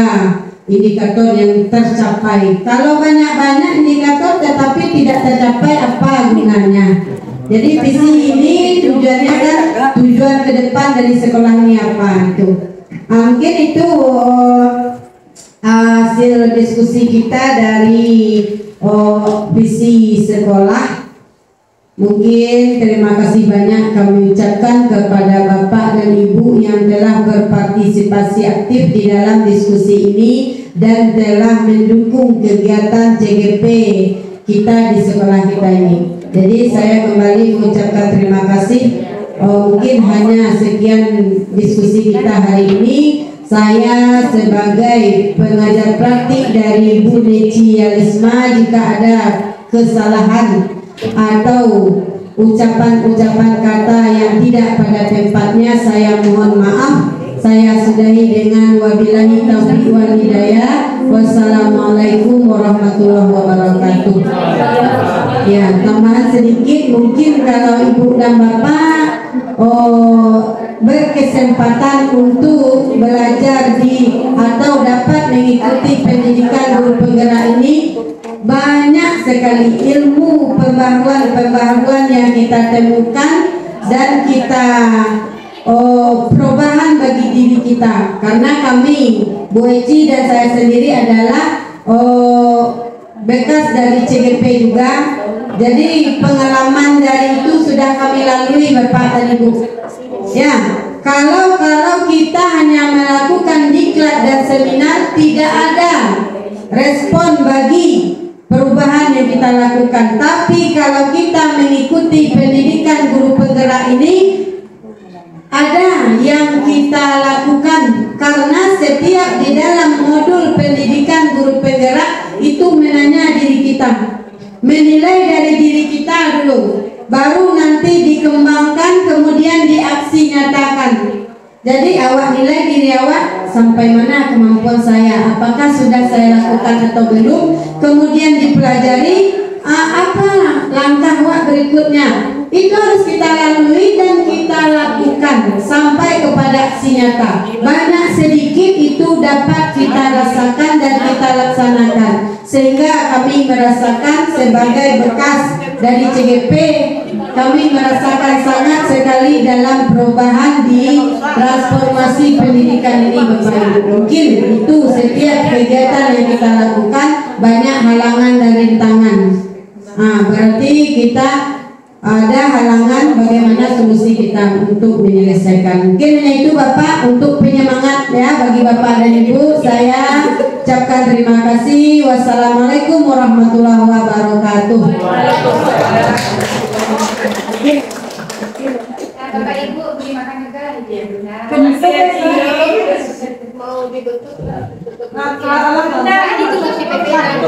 indikator yang tercapai. Kalau banyak-banyak indikator tetapi tidak tercapai, apa gunanya? Jadi visi ini tujuannya kan tujuan ke depan dari sekolah ini apa itu. Mungkin itu hasil diskusi kita dari visi sekolah. Mungkin terima kasih banyak kami ucapkan kepada Bapak dan Ibu yang telah berpartisipasi aktif di dalam diskusi ini dan telah mendukung kegiatan CGP kita di sekolah kita ini. Jadi saya kembali mengucapkan terima kasih. Mungkin hanya sekian diskusi kita hari ini. Saya sebagai pengajar praktik dari Bu Neci Yalisma, jika ada kesalahan atau ucapan-ucapan kata yang tidak pada tempatnya, saya mohon maaf. Saya sudahi dengan wabillahi taufiq wal hidayah. Wassalamualaikum warahmatullahi wabarakatuh. Ya, tambahan sedikit, mungkin kalau ibu dan bapak berkesempatan untuk belajar di atau dapat mengikuti pendidikan guru penggerak ini, banyak sekali ilmu pembaharuan yang kita temukan dan kita perubahan bagi diri kita. Karena kami, Bu Eci dan saya sendiri adalah bekas dari CGP juga. Jadi pengalaman dari itu sudah kami lalui Bapak dan Ibu. Ya, kalau kita hanya melakukan diklat dan seminar, tidak ada respon bagi perubahan yang kita lakukan. Tapi kalau kita mengikuti pendidikan guru penggerak ini, ada yang kita lakukan, karena setiap di dalam modul pendidikan guru penggerak itu menanya diri kita, menilai dari diri kita dulu, baru nanti dikembangkan, kemudian diaksi nyatakan. Jadi awak nilai diri awak sampai mana kemampuan saya, apakah sudah saya lakukan atau belum, kemudian dipelajari apa langkah awak berikutnya. Itu harus kita lalui dan kita lakukan sampai kepada aksi nyata. Banyak sedikit itu dapat kita rasakan dan kita laksanakan, sehingga kami merasakan sebagai bekas dari CGP, kami merasakan sangat sekali dalam perubahan di transformasi pendidikan ini Bapak Ibu. Mungkin itu setiap kegiatan yang kita lakukan banyak halangan dan rintangan. Berarti kita ada halangan, bagaimana solusi kita untuk menyelesaikan. Mungkin hanya itu Bapak, untuk penyemangat ya bagi Bapak dan Ibu. Saya ucapkan terima kasih. Wassalamualaikum warahmatullahi wabarakatuh. Bapak Ibu beli makan juga ya. Mau ditutup. Nah, itu masih PPN.